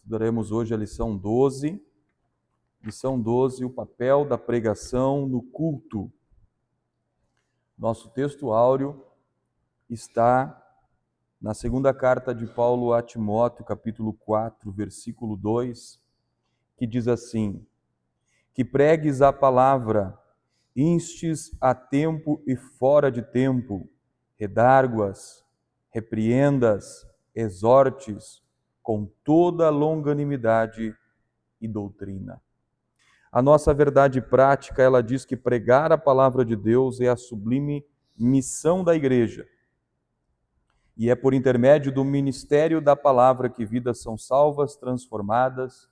Estudaremos hoje a lição 12. Lição 12, o papel da pregação no culto. Nosso texto áureo está na segunda carta de Paulo a Timóteo, capítulo 4, versículo 2, que diz assim: que pregues a palavra, instes a tempo e fora de tempo, redarguas, repreendas, exortes, com toda longanimidade e doutrina. A nossa verdade prática, ela diz que pregar a palavra de Deus é a sublime missão da igreja. E é por intermédio do ministério da palavra que vidas são salvas, transformadas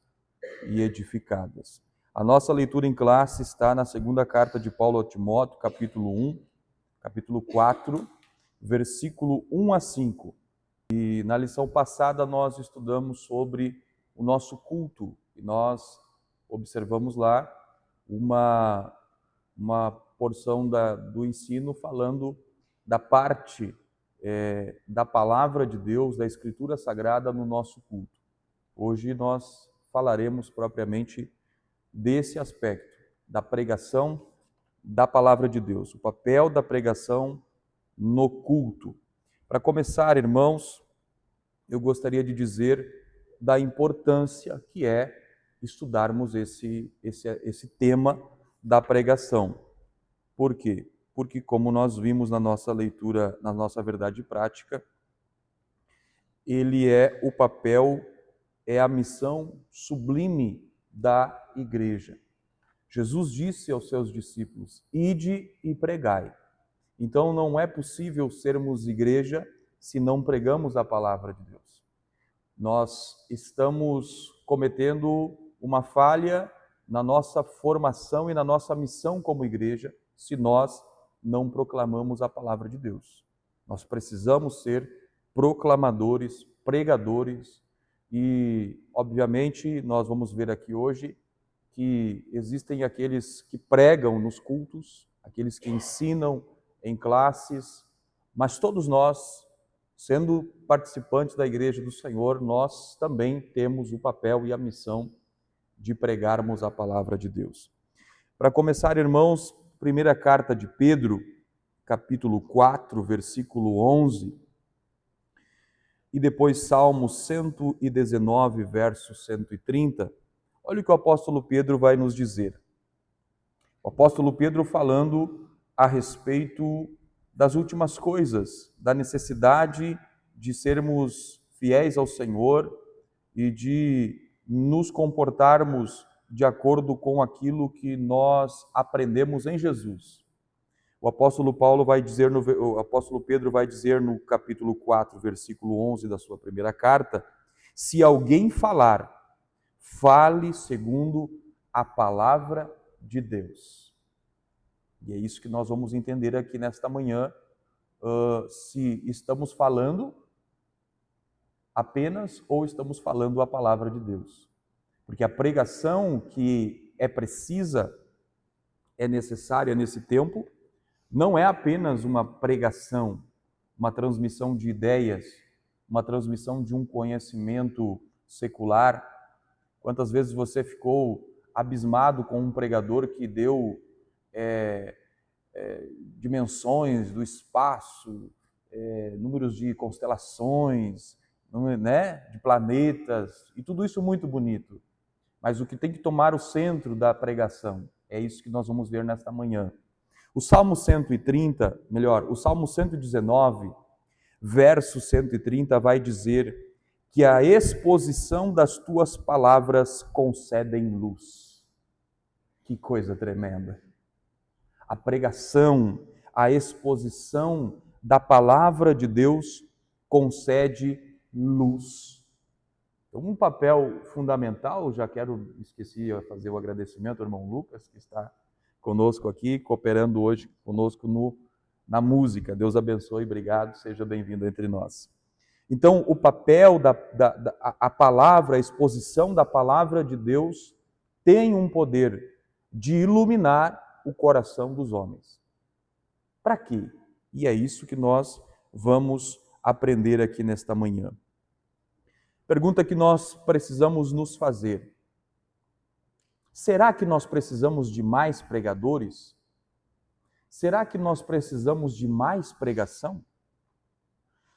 e edificadas. A nossa leitura em classe está na segunda carta de Paulo a Timóteo, capítulo 4, versículo 1 a 5. E na lição passada nós estudamos sobre o nosso culto e nós observamos lá uma porção do ensino falando da parte da palavra de Deus, da Escritura Sagrada no nosso culto. Hoje nós falaremos propriamente desse aspecto, da pregação da palavra de Deus, o papel da pregação no culto. Para começar, irmãos, eu gostaria de dizer da importância que é estudarmos esse tema da pregação. Por quê? Porque, como nós vimos na nossa leitura, na nossa verdade prática, ele é o papel, é a missão sublime da igreja. Jesus disse aos seus discípulos: ide e pregai. Então não é possível sermos igreja se não pregamos a palavra de Deus. Nós estamos cometendo uma falha na nossa formação e na nossa missão como igreja se nós não proclamamos a palavra de Deus. Nós precisamos ser proclamadores, pregadores e, obviamente, nós vamos ver aqui hoje que existem aqueles que pregam nos cultos, aqueles que ensinam em classes, mas todos nós, sendo participantes da Igreja do Senhor, nós também temos o papel e a missão de pregarmos a palavra de Deus. Para começar, irmãos, primeira carta de Pedro, capítulo 4, versículo 11, e depois Salmo 119, verso 130, olha o que o apóstolo Pedro vai nos dizer. O apóstolo Pedro falando a respeito das últimas coisas, da necessidade de sermos fiéis ao Senhor e de nos comportarmos de acordo com aquilo que nós aprendemos em Jesus. O apóstolo Pedro vai dizer no capítulo 4, versículo 11 da sua primeira carta: se alguém falar, fale segundo a palavra de Deus. E é isso que nós vamos entender aqui nesta manhã, se estamos falando apenas ou estamos falando a palavra de Deus. Porque a pregação que é precisa, é necessária nesse tempo, não é apenas uma pregação, uma transmissão de ideias, uma transmissão de um conhecimento secular. Quantas vezes você ficou abismado com um pregador que deu dimensões do espaço, números de constelações, né, de planetas, e tudo isso muito bonito. Mas o que tem que tomar o centro da pregação é isso que nós vamos ver nesta manhã. O Salmo 119, verso 130, vai dizer que a exposição das tuas palavras concedem luz. Que coisa tremenda! A pregação, a exposição da palavra de Deus concede luz. Então, um papel fundamental, esqueci de fazer o agradecimento ao irmão Lucas, que está conosco aqui, cooperando hoje conosco na música. Deus abençoe, obrigado, seja bem-vindo entre nós. Então, o papel a palavra, a exposição da palavra de Deus tem um poder de iluminar o coração dos homens. Para quê? E é isso que nós vamos aprender aqui nesta manhã. Pergunta que nós precisamos nos fazer: será que nós precisamos de mais pregadores? Será que nós precisamos de mais pregação?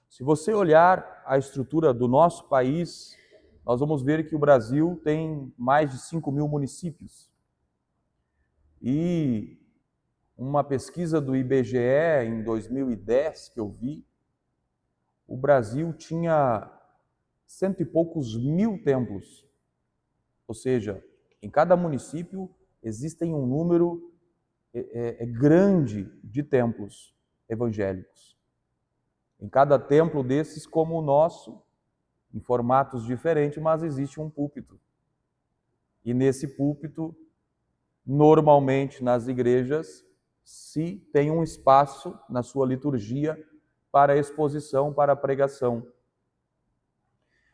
Se você olhar a estrutura do nosso país, nós vamos ver que o Brasil tem mais de 5.000 municípios. E uma pesquisa do IBGE em 2010 que eu vi, o Brasil tinha 100 e poucos mil templos. Ou seja, em cada município existem um número grande de templos evangélicos. Em cada templo desses, como o nosso, em formatos diferentes, mas existe um púlpito. E nesse púlpito, normalmente nas igrejas, se tem um espaço na sua liturgia para exposição, para pregação.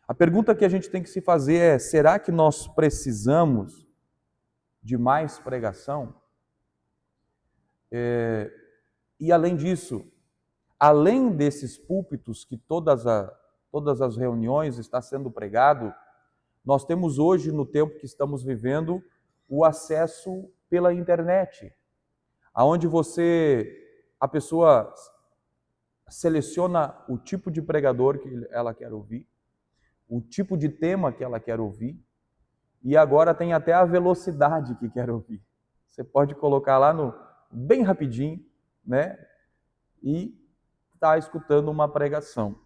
A pergunta que a gente tem que se fazer é: será que nós precisamos de mais pregação? E além disso, além desses púlpitos que todas as reuniões está sendo pregado, nós temos hoje, no tempo que estamos vivendo, o acesso pela internet, aonde a pessoa seleciona o tipo de pregador que ela quer ouvir, o tipo de tema que ela quer ouvir, e agora tem até a velocidade que quer ouvir. Você pode colocar lá bem rapidinho, né? E está escutando uma pregação.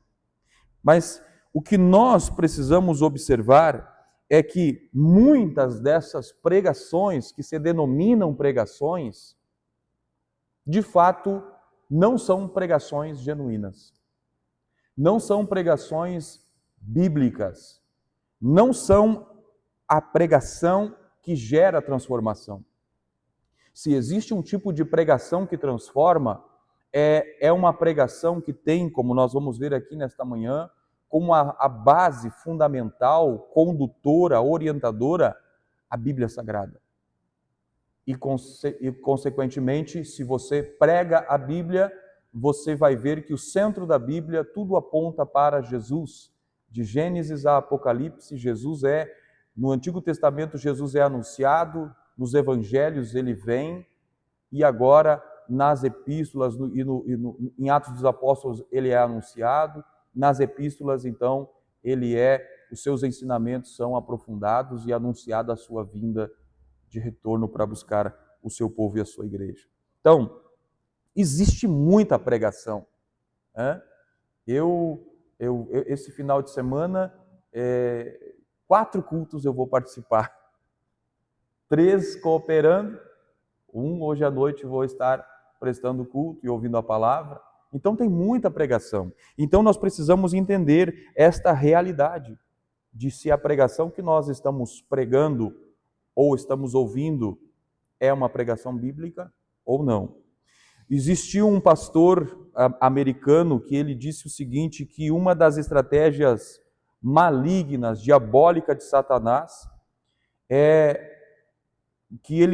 Mas o que nós precisamos observar é que muitas dessas pregações, que se denominam pregações, de fato não são pregações genuínas. Não são pregações bíblicas. Não são a pregação que gera transformação. Se existe um tipo de pregação que transforma, é uma pregação que tem, como nós vamos ver aqui nesta manhã, como a base fundamental, condutora, orientadora, a Bíblia Sagrada. E, consequentemente, se você prega a Bíblia, você vai ver que o centro da Bíblia, tudo aponta para Jesus. De Gênesis a Apocalipse, no Antigo Testamento, Jesus é anunciado, nos Evangelhos ele vem, e agora nas epístolas em Atos dos Apóstolos ele é anunciado, nas epístolas então os seus ensinamentos são aprofundados e anunciada a sua vinda de retorno para buscar o seu povo e a sua igreja. Então, existe muita pregação. Esse final de semana, 4 cultos eu vou participar. 3 cooperando, hoje à noite vou estar prestando culto e ouvindo a palavra. Então tem muita pregação. Então nós precisamos entender esta realidade de se a pregação que nós estamos pregando ou estamos ouvindo é uma pregação bíblica ou não. Existiu um pastor americano que ele disse o seguinte, que uma das estratégias malignas, diabólicas de Satanás é que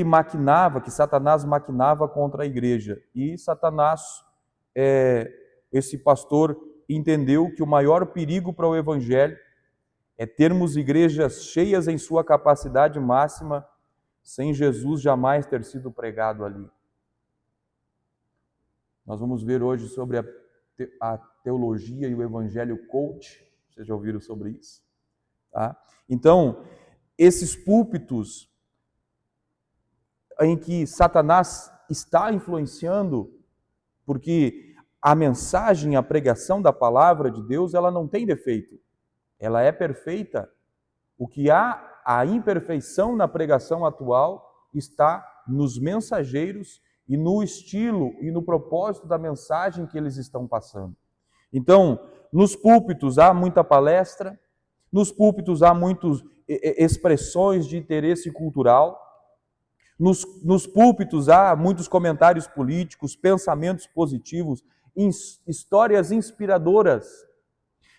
Satanás maquinava contra a igreja. E esse pastor entendeu que o maior perigo para o evangelho é termos igrejas cheias em sua capacidade máxima, sem Jesus jamais ter sido pregado ali. Nós vamos ver hoje sobre a teologia e o evangelho coach. Vocês já ouviram sobre isso? Tá? Então, esses púlpitos em que Satanás está influenciando, porque a mensagem, a pregação da palavra de Deus, ela não tem defeito. Ela é perfeita. O que há, a imperfeição na pregação atual está nos mensageiros e no estilo e no propósito da mensagem que eles estão passando. Então, nos púlpitos há muita palestra, nos púlpitos há muitas expressões de interesse cultural, nos púlpitos há muitos comentários políticos, pensamentos positivos, histórias inspiradoras.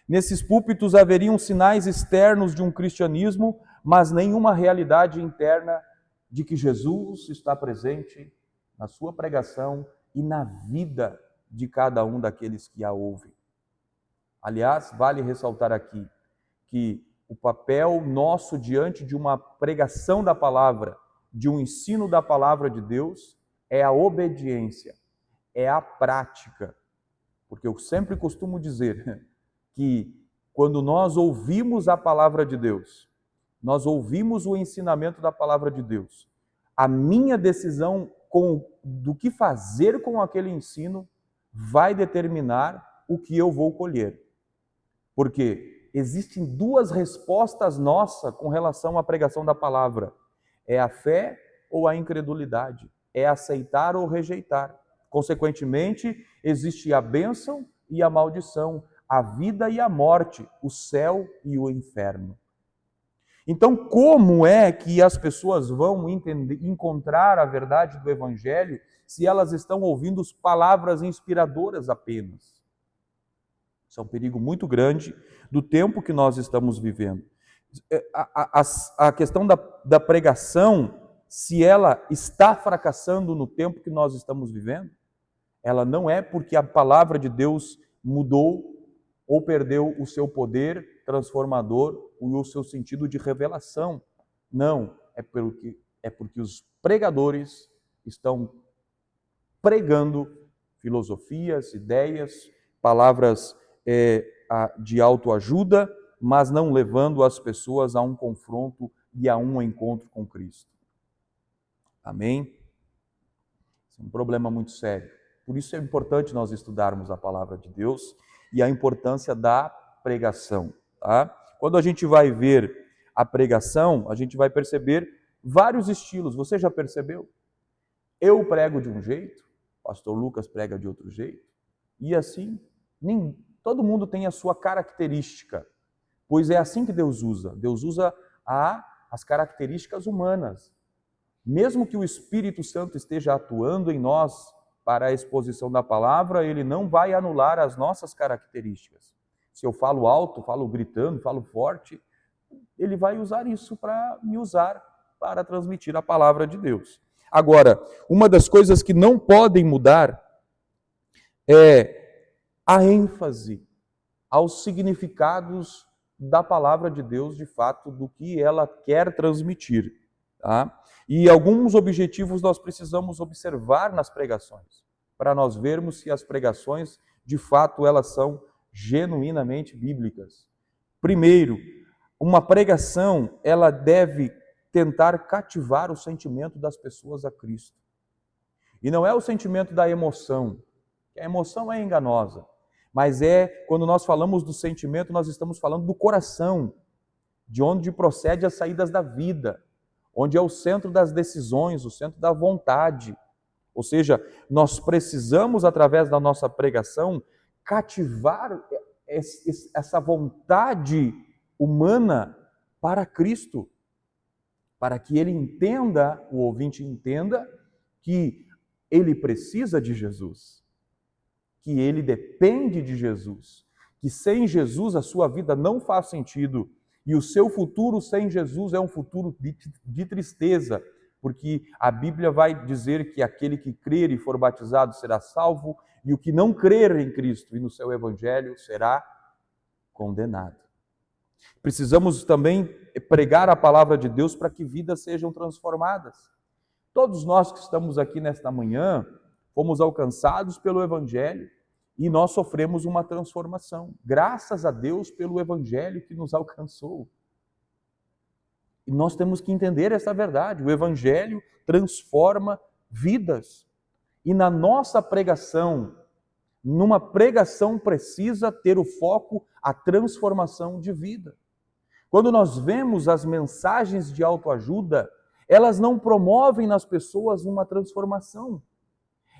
Nesses púlpitos haveriam sinais externos de um cristianismo, mas nenhuma realidade interna de que Jesus está presente na sua pregação e na vida de cada um daqueles que a ouvem. Aliás, vale ressaltar aqui que o papel nosso diante de uma pregação da palavra, de um ensino da palavra de Deus, é a obediência, é a prática. Porque eu sempre costumo dizer que quando nós ouvimos a palavra de Deus, nós ouvimos o ensinamento da palavra de Deus, a minha decisão do que fazer com aquele ensino vai determinar o que eu vou colher. Porque existem duas respostas nossas com relação à pregação da palavra. É a fé ou a incredulidade. É aceitar ou rejeitar. Consequentemente, existe a bênção e a maldição, a vida e a morte, o céu e o inferno. Então, como é que as pessoas vão encontrar a verdade do Evangelho se elas estão ouvindo palavras inspiradoras apenas? Isso é um perigo muito grande do tempo que nós estamos vivendo. A questão da pregação, se ela está fracassando no tempo que nós estamos vivendo, ela não é porque a palavra de Deus mudou ou perdeu o seu poder transformador e o seu sentido de revelação. Não, é porque os pregadores estão pregando filosofias, ideias, palavras de autoajuda, mas não levando as pessoas a um confronto e a um encontro com Cristo. Amém? Esse é um problema muito sério. Por isso é importante nós estudarmos a palavra de Deus e a importância da pregação. Tá? Quando a gente vai ver a pregação, a gente vai perceber vários estilos. Você já percebeu? Eu prego de um jeito, o pastor Lucas prega de outro jeito, e assim, todo mundo tem a sua característica, pois é assim que Deus usa. Deus usa as características humanas. Mesmo que o Espírito Santo esteja atuando em nós para a exposição da palavra, ele não vai anular as nossas características. Se eu falo alto, falo gritando, falo forte, ele vai usar isso para me usar para transmitir a palavra de Deus. Agora, uma das coisas que não podem mudar é a ênfase aos significados da palavra de Deus, de fato, do que ela quer transmitir. Tá? E alguns objetivos nós precisamos observar nas pregações, para nós vermos se as pregações, de fato, elas são genuinamente bíblicas. Primeiro, uma pregação, ela deve tentar cativar o sentimento das pessoas a Cristo. E não é o sentimento da emoção, a emoção é enganosa, mas quando nós falamos do sentimento, nós estamos falando do coração, de onde procede as saídas da vida, onde é o centro das decisões, o centro da vontade. Ou seja, nós precisamos, através da nossa pregação, cativar essa vontade humana para Cristo, para que ele entenda, o ouvinte entenda, que ele precisa de Jesus, que ele depende de Jesus, que sem Jesus a sua vida não faz sentido, e o seu futuro sem Jesus é um futuro de tristeza, porque a Bíblia vai dizer que aquele que crer e for batizado será salvo, e o que não crer em Cristo e no seu Evangelho será condenado. Precisamos também pregar a palavra de Deus para que vidas sejam transformadas. Todos nós que estamos aqui nesta manhã, fomos alcançados pelo Evangelho e nós sofremos uma transformação. Graças a Deus pelo Evangelho que nos alcançou. E nós temos que entender essa verdade. O Evangelho transforma vidas. E na nossa pregação, numa pregação precisa ter o foco a transformação de vida. Quando nós vemos as mensagens de autoajuda, elas não promovem nas pessoas uma transformação.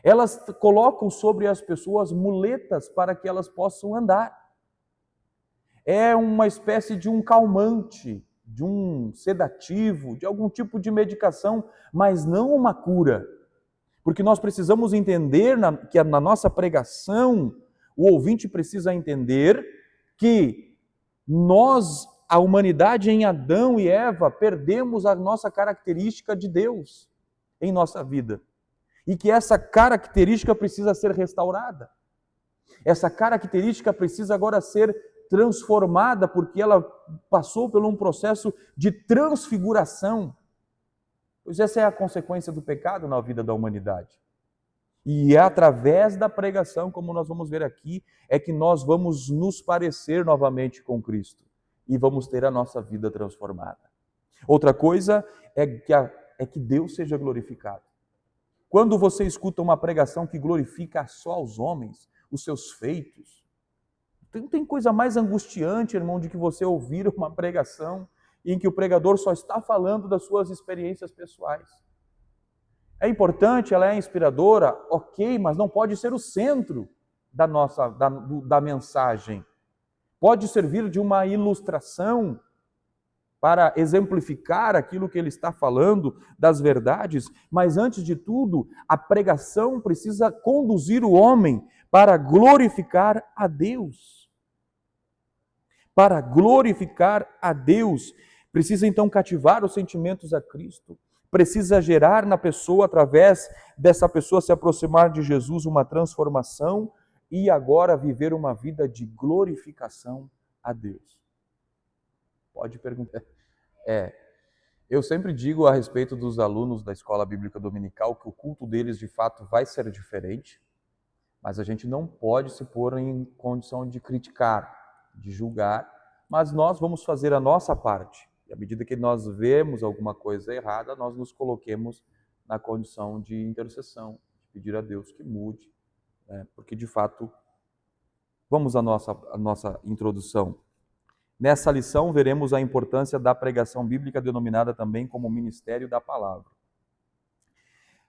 Elas colocam sobre as pessoas muletas para que elas possam andar. É uma espécie de um calmante, de um sedativo, de algum tipo de medicação, mas não uma cura. Porque nós precisamos entender que na nossa pregação, o ouvinte precisa entender que nós, a humanidade em Adão e Eva, perdemos a nossa característica de Deus em nossa vida. E que essa característica precisa ser restaurada. Essa característica precisa agora ser transformada porque ela passou por um processo de transfiguração. Pois essa é a consequência do pecado na vida da humanidade. E é através da pregação, como nós vamos ver aqui, é que nós vamos nos parecer novamente com Cristo e vamos ter a nossa vida transformada. Outra coisa é que Deus seja glorificado. Quando você escuta uma pregação que glorifica só os homens, os seus feitos, não tem coisa mais angustiante, irmão, de que você ouvir uma pregação em que o pregador só está falando das suas experiências pessoais. É importante, ela é inspiradora, ok, mas não pode ser o centro da mensagem. Pode servir de uma ilustração para exemplificar aquilo que ele está falando, das verdades, mas antes de tudo, a pregação precisa conduzir o homem para glorificar a Deus. Para glorificar a Deus, precisa então cativar os sentimentos a Cristo, precisa gerar na pessoa, através dessa pessoa se aproximar de Jesus, uma transformação e agora viver uma vida de glorificação a Deus. Pode perguntar. Eu sempre digo a respeito dos alunos da Escola Bíblica Dominical que o culto deles de fato vai ser diferente, mas a gente não pode se pôr em condição de criticar, de julgar, mas nós vamos fazer a nossa parte. E à medida que nós vemos alguma coisa errada, nós nos coloquemos na condição de intercessão, de pedir a Deus que mude, porque de fato, vamos à nossa introdução. Nessa lição, veremos a importância da pregação bíblica, denominada também como ministério da palavra.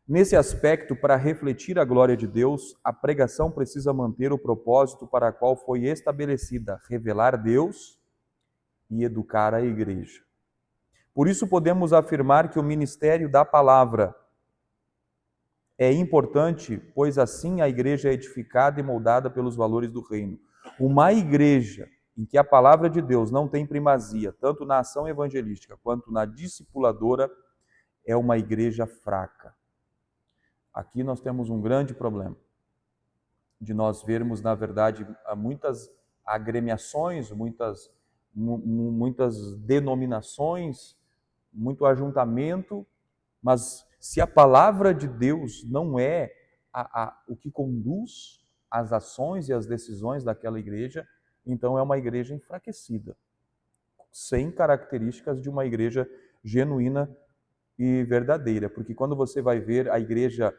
Nesse aspecto, para refletir a glória de Deus, a pregação precisa manter o propósito para o qual foi estabelecida, revelar Deus e educar a igreja. Por isso, podemos afirmar que o ministério da palavra é importante, pois assim a igreja é edificada e moldada pelos valores do reino. Uma igreja em que a palavra de Deus não tem primazia, tanto na ação evangelística quanto na discipuladora, é uma igreja fraca. Aqui nós temos um grande problema, de nós vermos, na verdade, muitas agremiações, muitas denominações, muito ajuntamento, mas se a palavra de Deus não é o que conduz as ações e as decisões daquela igreja, então é uma igreja enfraquecida, sem características de uma igreja genuína e verdadeira. Porque quando você vai ver a igreja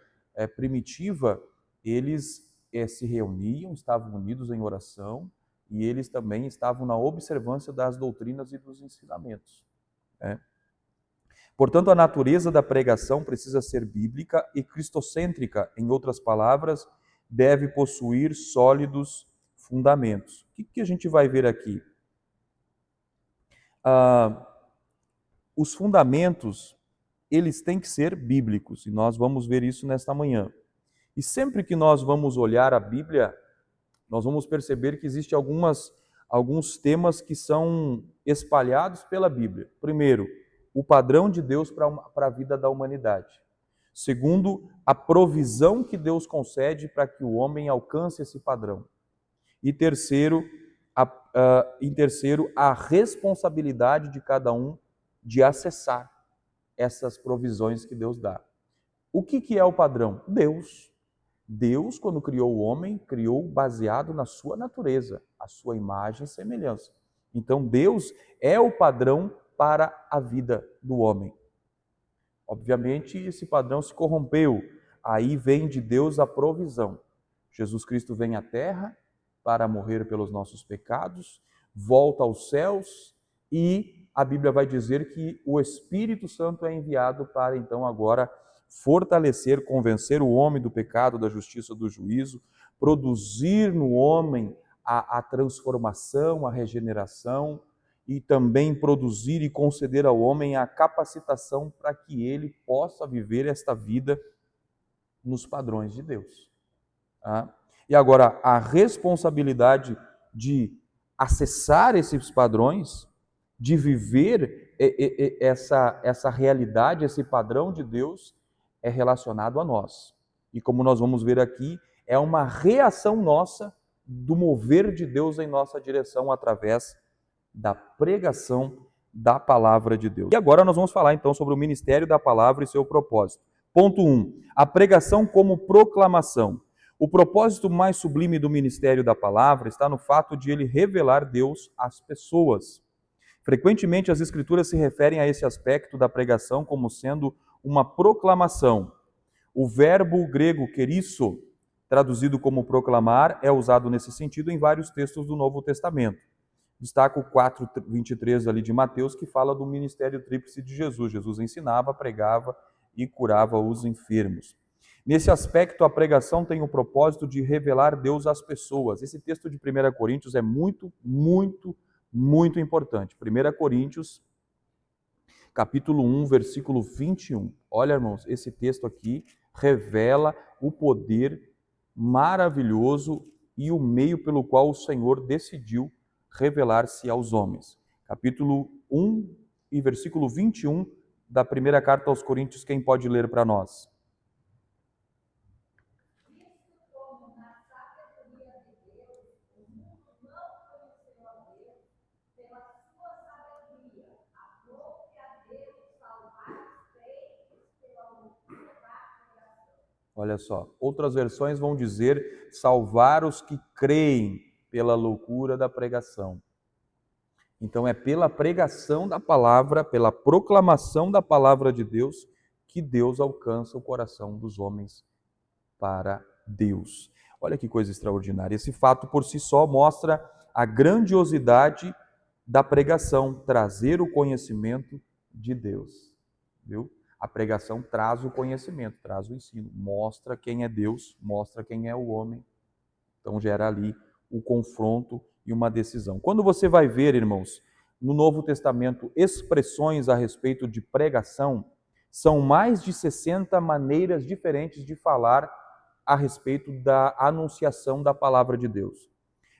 primitiva, eles se reuniam, estavam unidos em oração e eles também estavam na observância das doutrinas e dos ensinamentos. Portanto, a natureza da pregação precisa ser bíblica e cristocêntrica, em outras palavras, deve possuir sólidos fundamentos. O que a gente vai ver aqui? Os fundamentos, eles têm que ser bíblicos, e nós vamos ver isso nesta manhã. E sempre que nós vamos olhar a Bíblia, nós vamos perceber que existem alguns temas que são espalhados pela Bíblia. Primeiro, o padrão de Deus para a vida da humanidade. Segundo, a provisão que Deus concede para que o homem alcance esse padrão. E terceiro, a responsabilidade de cada um de acessar essas provisões que Deus dá. O que é o padrão? Deus. Deus, quando criou o homem, criou baseado na sua natureza, a sua imagem e semelhança. Então, Deus é o padrão para a vida do homem. Obviamente, esse padrão se corrompeu. Aí vem de Deus a provisão. Jesus Cristo vem à terra para morrer pelos nossos pecados, volta aos céus e a Bíblia vai dizer que o Espírito Santo é enviado para então agora fortalecer, convencer o homem do pecado, da justiça, do juízo, produzir no homem a transformação, a regeneração e também produzir e conceder ao homem a capacitação para que ele possa viver esta vida nos padrões de Deus. E agora, a responsabilidade de acessar esses padrões, de viver essa realidade, esse padrão de Deus, é relacionado a nós. E como nós vamos ver aqui, é uma reação nossa do mover de Deus em nossa direção através da pregação da palavra de Deus. E agora nós vamos falar então sobre o ministério da palavra e seu propósito. Ponto 1. A pregação como proclamação. O propósito mais sublime do ministério da palavra está no fato de ele revelar Deus às pessoas. Frequentemente as escrituras se referem a esse aspecto da pregação como sendo uma proclamação. O verbo grego kerisso, traduzido como proclamar, é usado nesse sentido em vários textos do Novo Testamento. Destaco o 4:23 ali de Mateus, que fala do ministério tríplice de Jesus. Jesus ensinava, pregava e curava os enfermos. Nesse aspecto, a pregação tem o propósito de revelar Deus às pessoas. Esse texto de 1 Coríntios é muito importante. 1 Coríntios, capítulo 1, versículo 21. Olha, irmãos, esse texto aqui revela o poder maravilhoso e o meio pelo qual o Senhor decidiu revelar-se aos homens. Capítulo 1 e versículo 21 da primeira carta aos Coríntios, quem pode ler para nós? Olha só, outras versões vão dizer salvar os que creem pela loucura da pregação. Então é pela pregação da palavra, pela proclamação da palavra de Deus, que Deus alcança o coração dos homens para Deus. Olha que coisa extraordinária. Esse fato por si só mostra a grandiosidade da pregação, trazer o conhecimento de Deus. Viu? A pregação traz o conhecimento, traz o ensino, mostra quem é Deus, mostra quem é o homem. Então gera ali o confronto e uma decisão. Quando você vai ver, irmãos, no Novo Testamento, expressões a respeito de pregação, são mais de 60 maneiras diferentes de falar a respeito da anunciação da palavra de Deus.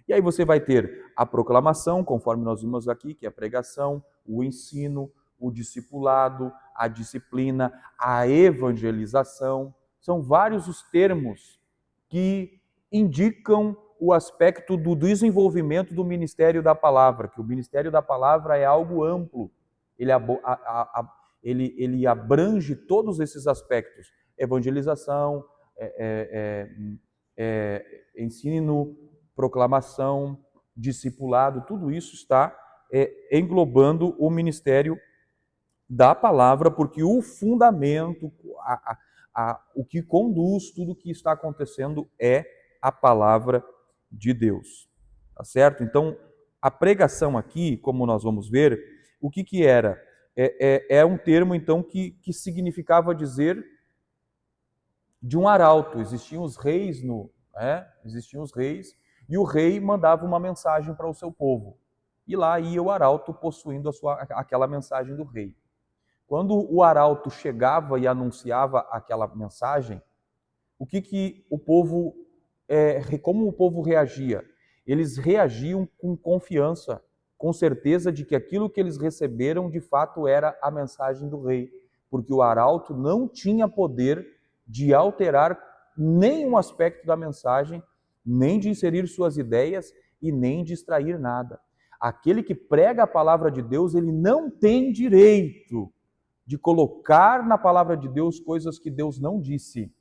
E aí você vai ter a proclamação, conforme nós vimos aqui, que é a pregação, o ensino, o discipulado, a disciplina, a evangelização. São vários os termos que indicam o aspecto do desenvolvimento do ministério da palavra, que o ministério da palavra é algo amplo, ele abrange todos esses aspectos: evangelização, ensino, proclamação, discipulado, tudo isso está englobando o ministério da palavra, porque o fundamento, o que conduz tudo o que está acontecendo é a palavra de Deus, tá certo? Então, a pregação aqui, como nós vamos ver, o que era? É um termo, então, que significava dizer de um arauto. Existiam os reis, e o rei mandava uma mensagem para o seu povo. E lá ia o arauto possuindo aquela mensagem do rei. Quando o arauto chegava e anunciava aquela mensagem, como o povo reagia? Eles reagiam com confiança, com certeza de que aquilo que eles receberam de fato era a mensagem do rei, porque o arauto não tinha poder de alterar nenhum aspecto da mensagem, nem de inserir suas ideias e nem de extrair nada. Aquele que prega a palavra de Deus, ele não tem direito de colocar na palavra de Deus coisas que Deus não disse.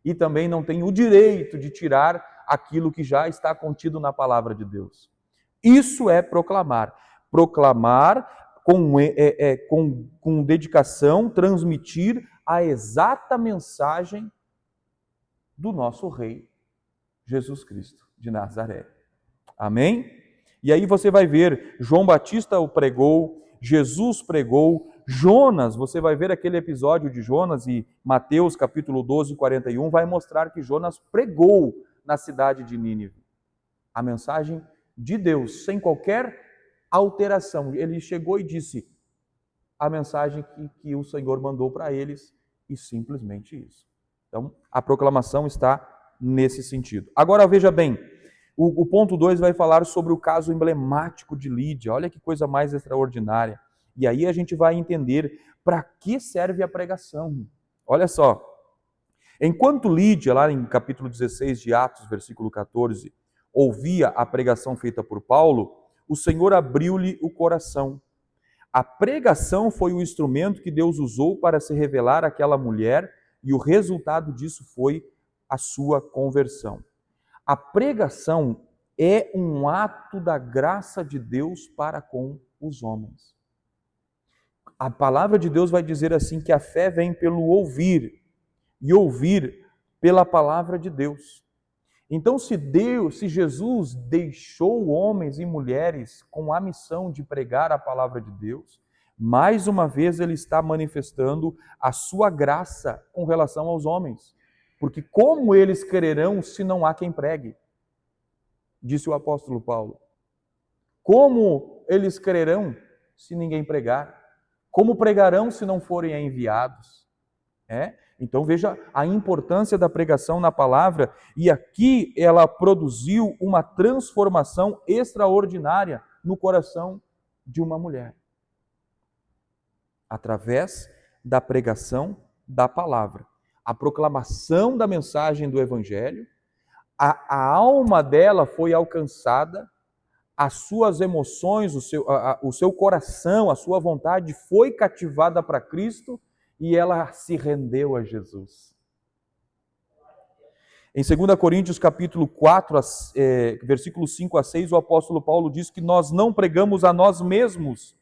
E também não tem o direito de tirar aquilo que já está contido na palavra de Deus. Isso é proclamar. Proclamar com dedicação, transmitir a exata mensagem do nosso Rei, Jesus Cristo de Nazaré. Amém? E aí você vai ver, João Batista o pregou, Jesus pregou, Jonas, você vai ver aquele episódio de Jonas, e Mateus capítulo 12, 41, vai mostrar que Jonas pregou na cidade de Nínive a mensagem de Deus, sem qualquer alteração. Ele chegou e disse a mensagem que o Senhor mandou para eles, e simplesmente isso. Então, a proclamação está nesse sentido. Agora veja bem, o ponto 2 vai falar sobre o caso emblemático de Lídia. Olha que coisa mais extraordinária. E aí a gente vai entender para que serve a pregação. Olha só. Enquanto Lídia, lá em capítulo 16 de Atos, versículo 14, ouvia a pregação feita por Paulo, o Senhor abriu-lhe o coração. A pregação foi o instrumento que Deus usou para se revelar àquela mulher e o resultado disso foi a sua conversão. A pregação é um ato da graça de Deus para com os homens. A palavra de Deus vai dizer assim que a fé vem pelo ouvir e ouvir pela palavra de Deus. Então, se Jesus deixou homens e mulheres com a missão de pregar a palavra de Deus, mais uma vez ele está manifestando a sua graça com relação aos homens. Porque como eles crerão se não há quem pregue? Disse o apóstolo Paulo. Como eles crerão se ninguém pregar? Como pregarão se não forem enviados? Então veja a importância da pregação na palavra, e aqui ela produziu uma transformação extraordinária no coração de uma mulher. Através da pregação da palavra, a proclamação da mensagem do Evangelho, a alma dela foi alcançada, as suas emoções, o seu coração, a sua vontade foi cativada para Cristo e ela se rendeu a Jesus. Em 2 Coríntios capítulo 4, versículos 5 a 6, o apóstolo Paulo diz que nós não pregamos a nós mesmos,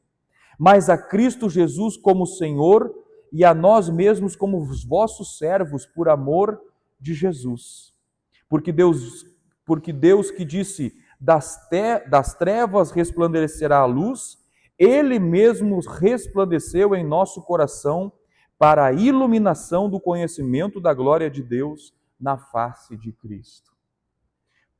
mas a Cristo Jesus como Senhor e a nós mesmos como os vossos servos por amor de Jesus. Porque Deus que disse, das trevas resplandecerá a luz, Ele mesmo resplandeceu em nosso coração para a iluminação do conhecimento da glória de Deus na face de Cristo.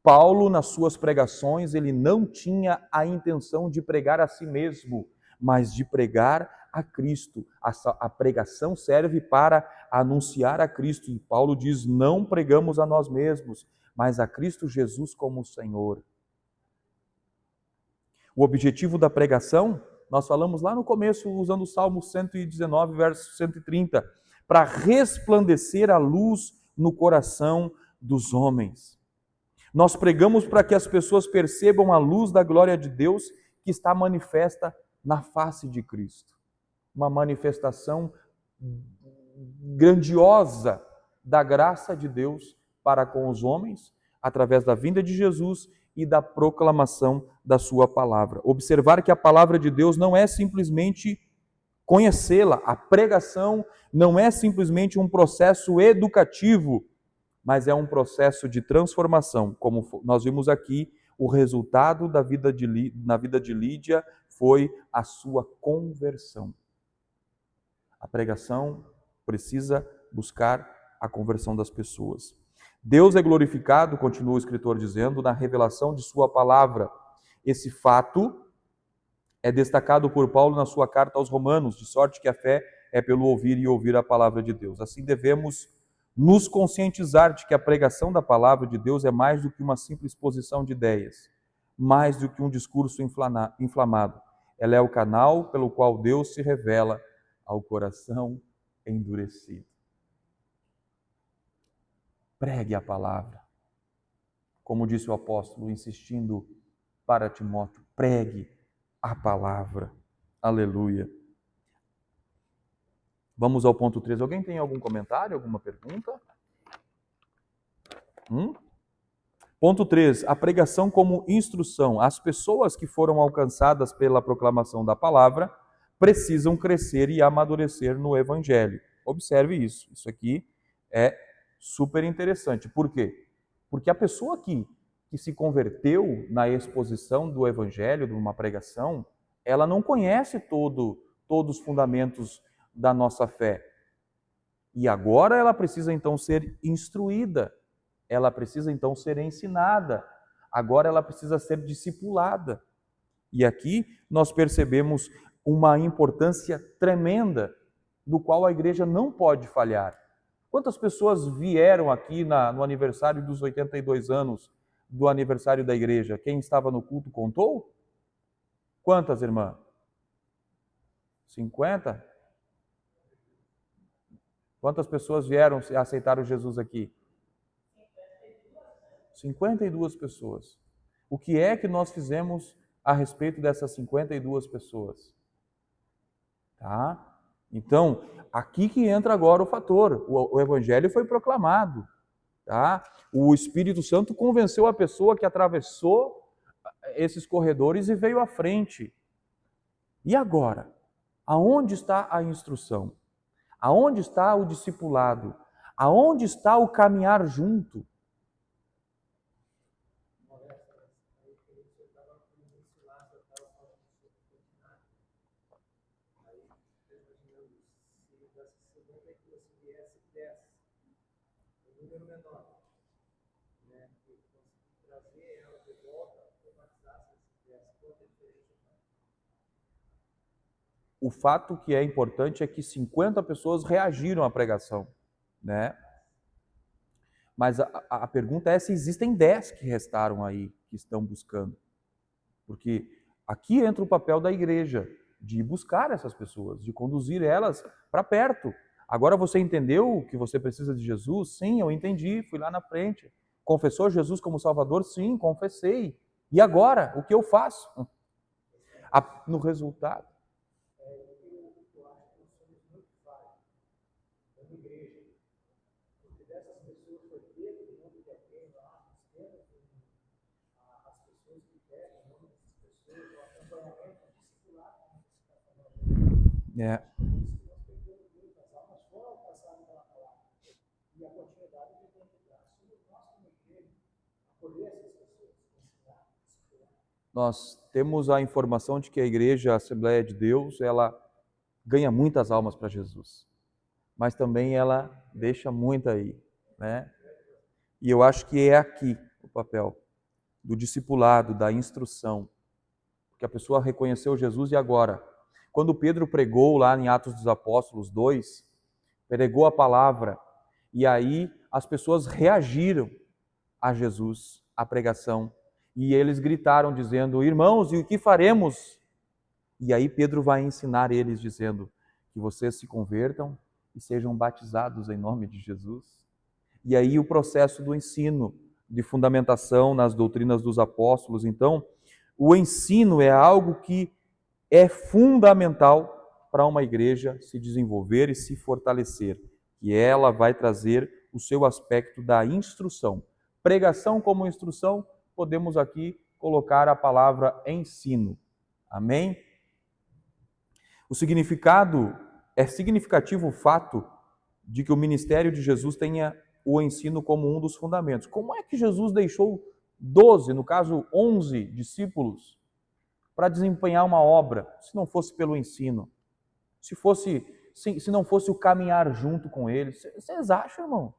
Paulo, nas suas pregações, ele não tinha a intenção de pregar a si mesmo, mas de pregar a Cristo. A pregação serve para anunciar a Cristo. E Paulo diz, não pregamos a nós mesmos, mas a Cristo Jesus como Senhor. O objetivo da pregação, nós falamos lá no começo, usando o Salmo 119, verso 130, para resplandecer a luz no coração dos homens. Nós pregamos para que as pessoas percebam a luz da glória de Deus que está manifesta na face de Cristo. Uma manifestação grandiosa da graça de Deus para com os homens, através da vinda de Jesus e da proclamação da sua palavra. Observar que a palavra de Deus não é simplesmente conhecê-la, a pregação não é simplesmente um processo educativo, mas é um processo de transformação. Como nós vimos aqui, o resultado na vida de Lídia foi a sua conversão. A pregação precisa buscar a conversão das pessoas. Deus é glorificado, continua o escritor dizendo, na revelação de sua palavra. Esse fato é destacado por Paulo na sua carta aos Romanos, de sorte que a fé é pelo ouvir e ouvir a palavra de Deus. Assim devemos nos conscientizar de que a pregação da palavra de Deus é mais do que uma simples exposição de ideias, mais do que um discurso inflamado. Ela é o canal pelo qual Deus se revela ao coração endurecido. Pregue a palavra. Como disse o apóstolo, insistindo para Timóteo, pregue a palavra. Aleluia. Vamos ao ponto 3. Alguém tem algum comentário, alguma pergunta? Ponto 3. A pregação como instrução. As pessoas que foram alcançadas pela proclamação da palavra precisam crescer e amadurecer no Evangelho. Observe isso. Isso aqui é super interessante. Por quê? Porque a pessoa que se converteu na exposição do Evangelho, de uma pregação, ela não conhece todos os fundamentos da nossa fé. E agora ela precisa então ser instruída, ela precisa então ser ensinada, agora ela precisa ser discipulada. E aqui nós percebemos uma importância tremenda, do qual a igreja não pode falhar. Quantas pessoas vieram aqui no aniversário dos 82 anos do aniversário da igreja? Quem estava no culto contou? Quantas, irmã? 50? Quantas pessoas vieram e aceitaram Jesus aqui? 52 pessoas. O que é que nós fizemos a respeito dessas 52 pessoas? Tá? Então, aqui que entra agora o fator. O evangelho foi proclamado. Tá? O Espírito Santo convenceu a pessoa que atravessou esses corredores e veio à frente. E agora? Aonde está a instrução? Aonde está o discipulado? Aonde está o caminhar junto? O fato que é importante é que 50 pessoas reagiram à pregação, né? Mas a pergunta é se existem 10 que restaram aí, que estão buscando. Porque aqui entra o papel da igreja, de buscar essas pessoas, de conduzir elas para perto. Agora você entendeu que você precisa de Jesus? Sim, eu entendi, fui lá na frente. Confessou Jesus como Salvador? Sim, confessei. E agora, o que eu faço? No resultado. É. Nós temos a informação de que a Igreja, a Assembleia de Deus, ela ganha muitas almas para Jesus, mas também ela deixa muita aí, né? E eu acho que é aqui o papel do discipulado, da instrução, porque a pessoa reconheceu Jesus e agora, quando Pedro pregou lá em Atos dos Apóstolos 2, pregou a palavra e aí as pessoas reagiram a Jesus, à pregação, e eles gritaram dizendo: irmãos, e o que faremos? E aí Pedro vai ensinar eles dizendo que vocês se convertam e sejam batizados em nome de Jesus. E aí o processo do ensino, de fundamentação nas doutrinas dos apóstolos. Então, o ensino é algo que é fundamental para uma igreja se desenvolver e se fortalecer, e ela vai trazer o seu aspecto da instrução. Pregação como instrução, podemos aqui colocar a palavra ensino. Amém? O significado, é significativo o fato de que o ministério de Jesus tenha o ensino como um dos fundamentos. Como é que Jesus deixou 12, no caso 11 discípulos, para desempenhar uma obra, se não fosse pelo ensino? Se não fosse o caminhar junto com eles? Vocês acham, irmão?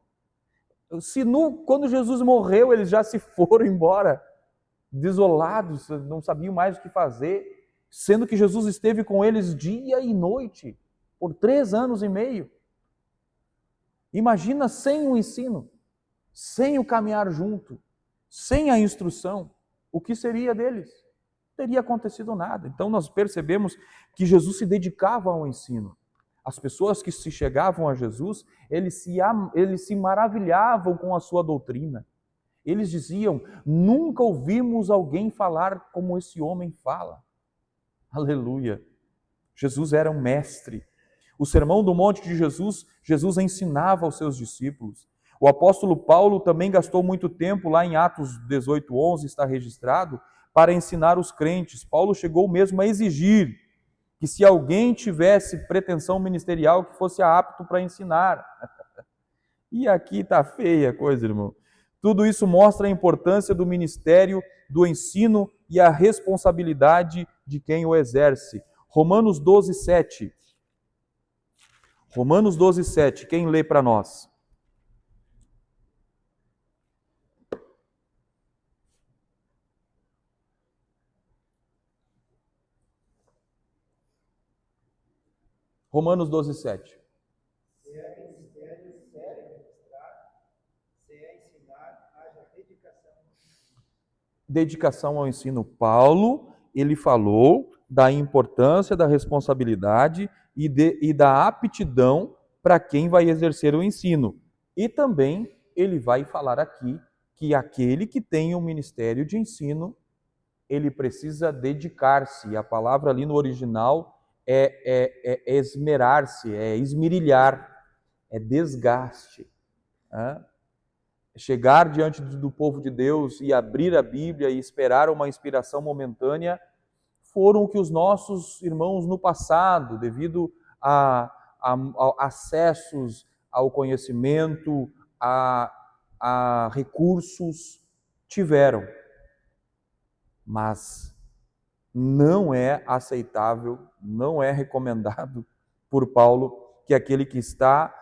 Quando Jesus morreu, eles já se foram embora, desolados, não sabiam mais o que fazer, sendo que Jesus esteve com eles dia e noite, por 3 anos e meio. Imagina sem o ensino, sem o caminhar junto, sem a instrução, o que seria deles? Não teria acontecido nada. Então nós percebemos que Jesus se dedicava ao ensino. As pessoas que se chegavam a Jesus, eles se maravilhavam com a sua doutrina. Eles diziam: nunca ouvimos alguém falar como esse homem fala. Aleluia! Jesus era um mestre. O Sermão do Monte de Jesus, Jesus ensinava aos seus discípulos. O apóstolo Paulo também gastou muito tempo, lá em Atos 18:11 está registrado, para ensinar os crentes. Paulo chegou mesmo a exigir que se alguém tivesse pretensão ministerial, que fosse apto para ensinar. E aqui está feia a coisa, irmão. Tudo isso mostra a importância do ministério, do ensino e a responsabilidade de quem o exerce. Romanos 12:7. Romanos 12:7. Quem lê para nós? Romanos 12:7. Se é ministério, sério ministrar, se é ensinar, haja dedicação. Dedicação ao ensino. Paulo, ele falou da importância, da responsabilidade e da aptidão para quem vai exercer o ensino. E também ele vai falar aqui que aquele que tem um ministério de ensino, ele precisa dedicar-se. A palavra ali no original é esmerar-se, é esmerilhar, é desgaste. Né? Chegar diante do povo de Deus e abrir a Bíblia e esperar uma inspiração momentânea foram o que os nossos irmãos no passado, devido a acessos ao conhecimento, a recursos, tiveram. Mas não é aceitável, não é recomendado por Paulo que aquele que está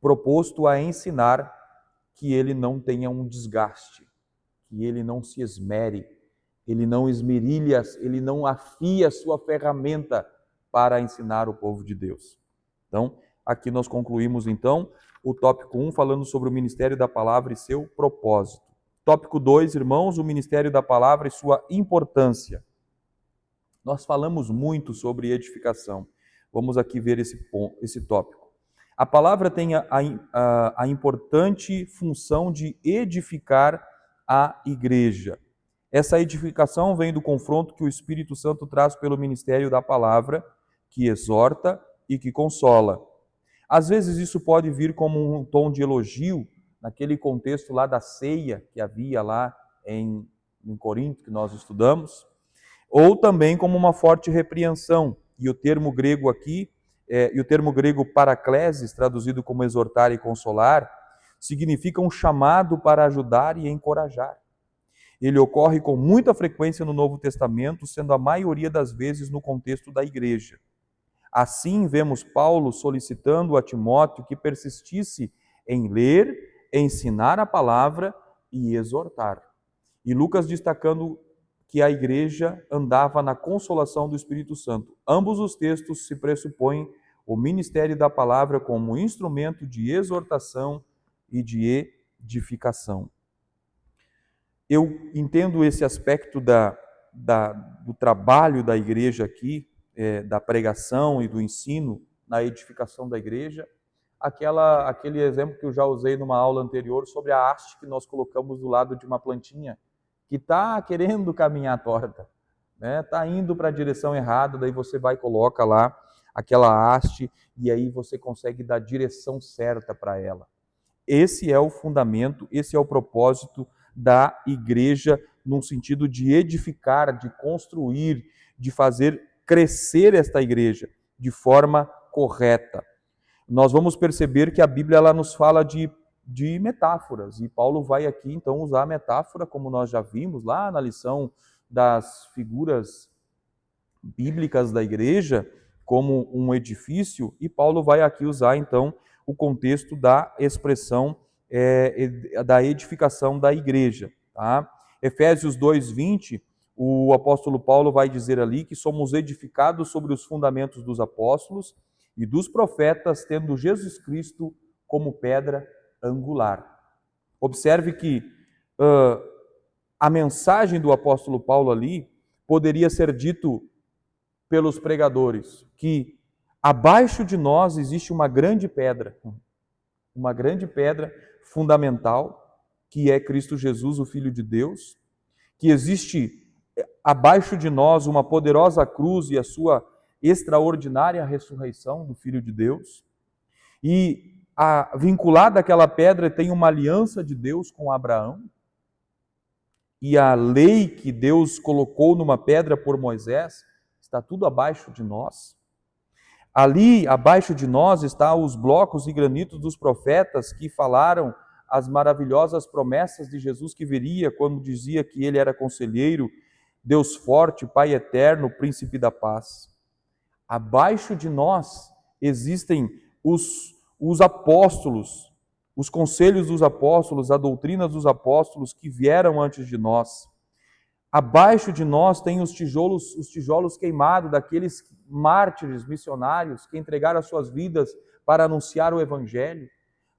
proposto a ensinar, que ele não tenha um desgaste, que ele não se esmere, ele não esmerilha, ele não afia a sua ferramenta para ensinar o povo de Deus. Então, aqui nós concluímos então o tópico 1 falando sobre o ministério da palavra e seu propósito. Tópico 2, irmãos, o ministério da palavra e sua importância. Nós falamos muito sobre edificação. Vamos aqui ver esse tópico. A palavra tem a importante função de edificar a igreja. Essa edificação vem do confronto que o Espírito Santo traz pelo ministério da palavra, que exorta e que consola. Às vezes isso pode vir como um tom de elogio, naquele contexto lá da ceia que havia lá em Corinto, que nós estudamos, ou também como uma forte repreensão. E o termo grego aqui, e o termo grego paraklesis, traduzido como exortar e consolar, significa um chamado para ajudar e encorajar. Ele ocorre com muita frequência no Novo Testamento, sendo a maioria das vezes no contexto da igreja. Assim, vemos Paulo solicitando a Timóteo que persistisse em ler, ensinar a palavra e exortar. E Lucas destacando que a igreja andava na consolação do Espírito Santo. Ambos os textos se pressupõem o ministério da palavra como instrumento de exortação e de edificação. Eu entendo esse aspecto do trabalho da igreja aqui, da pregação e do ensino na edificação da igreja, aquele exemplo que eu já usei numa aula anterior sobre a haste que nós colocamos do lado de uma plantinha que está querendo caminhar torta, né? Está indo para a direção errada, daí você vai e coloca lá aquela haste e aí você consegue dar a direção certa para ela. Esse é o fundamento, esse é o propósito da igreja, num sentido de edificar, de construir, de fazer crescer esta igreja de forma correta. Nós vamos perceber que a Bíblia ela nos fala de metáforas, e Paulo vai aqui então usar a metáfora, como nós já vimos lá na lição das figuras bíblicas da igreja, como um edifício, e Paulo vai aqui usar então o contexto da expressão da edificação da igreja. Tá? Efésios 2:20, o apóstolo Paulo vai dizer ali que somos edificados sobre os fundamentos dos apóstolos e dos profetas, tendo Jesus Cristo como pedra angular. Observe que a mensagem do apóstolo Paulo ali poderia ser dito pelos pregadores, que abaixo de nós existe uma grande pedra fundamental, que é Cristo Jesus, o Filho de Deus, que existe abaixo de nós uma poderosa cruz e a sua extraordinária ressurreição do Filho de Deus, e vinculada àquela pedra tem uma aliança de Deus com Abraão, e a lei que Deus colocou numa pedra por Moisés, está tudo abaixo de nós. Ali, abaixo de nós, estão os blocos e granitos dos profetas que falaram as maravilhosas promessas de Jesus que viria, quando dizia que ele era conselheiro, Deus forte, Pai eterno, príncipe da paz. Abaixo de nós existem os apóstolos, os conselhos dos apóstolos, a doutrina dos apóstolos que vieram antes de nós. Abaixo de nós tem os tijolos queimados daqueles mártires missionários que entregaram as suas vidas para anunciar o evangelho.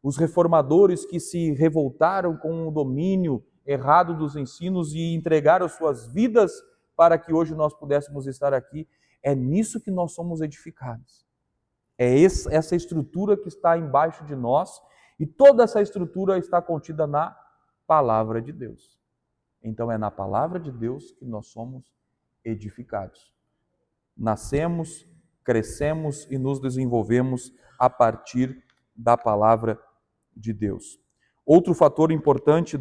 Os reformadores que se revoltaram com o domínio errado dos ensinos e entregaram suas vidas para que hoje nós pudéssemos estar aqui. É nisso que nós somos edificados. É essa estrutura que está embaixo de nós, e toda essa estrutura está contida na palavra de Deus. Então é na palavra de Deus que nós somos edificados. Nascemos, crescemos e nos desenvolvemos a partir da palavra de Deus. Outro fator importante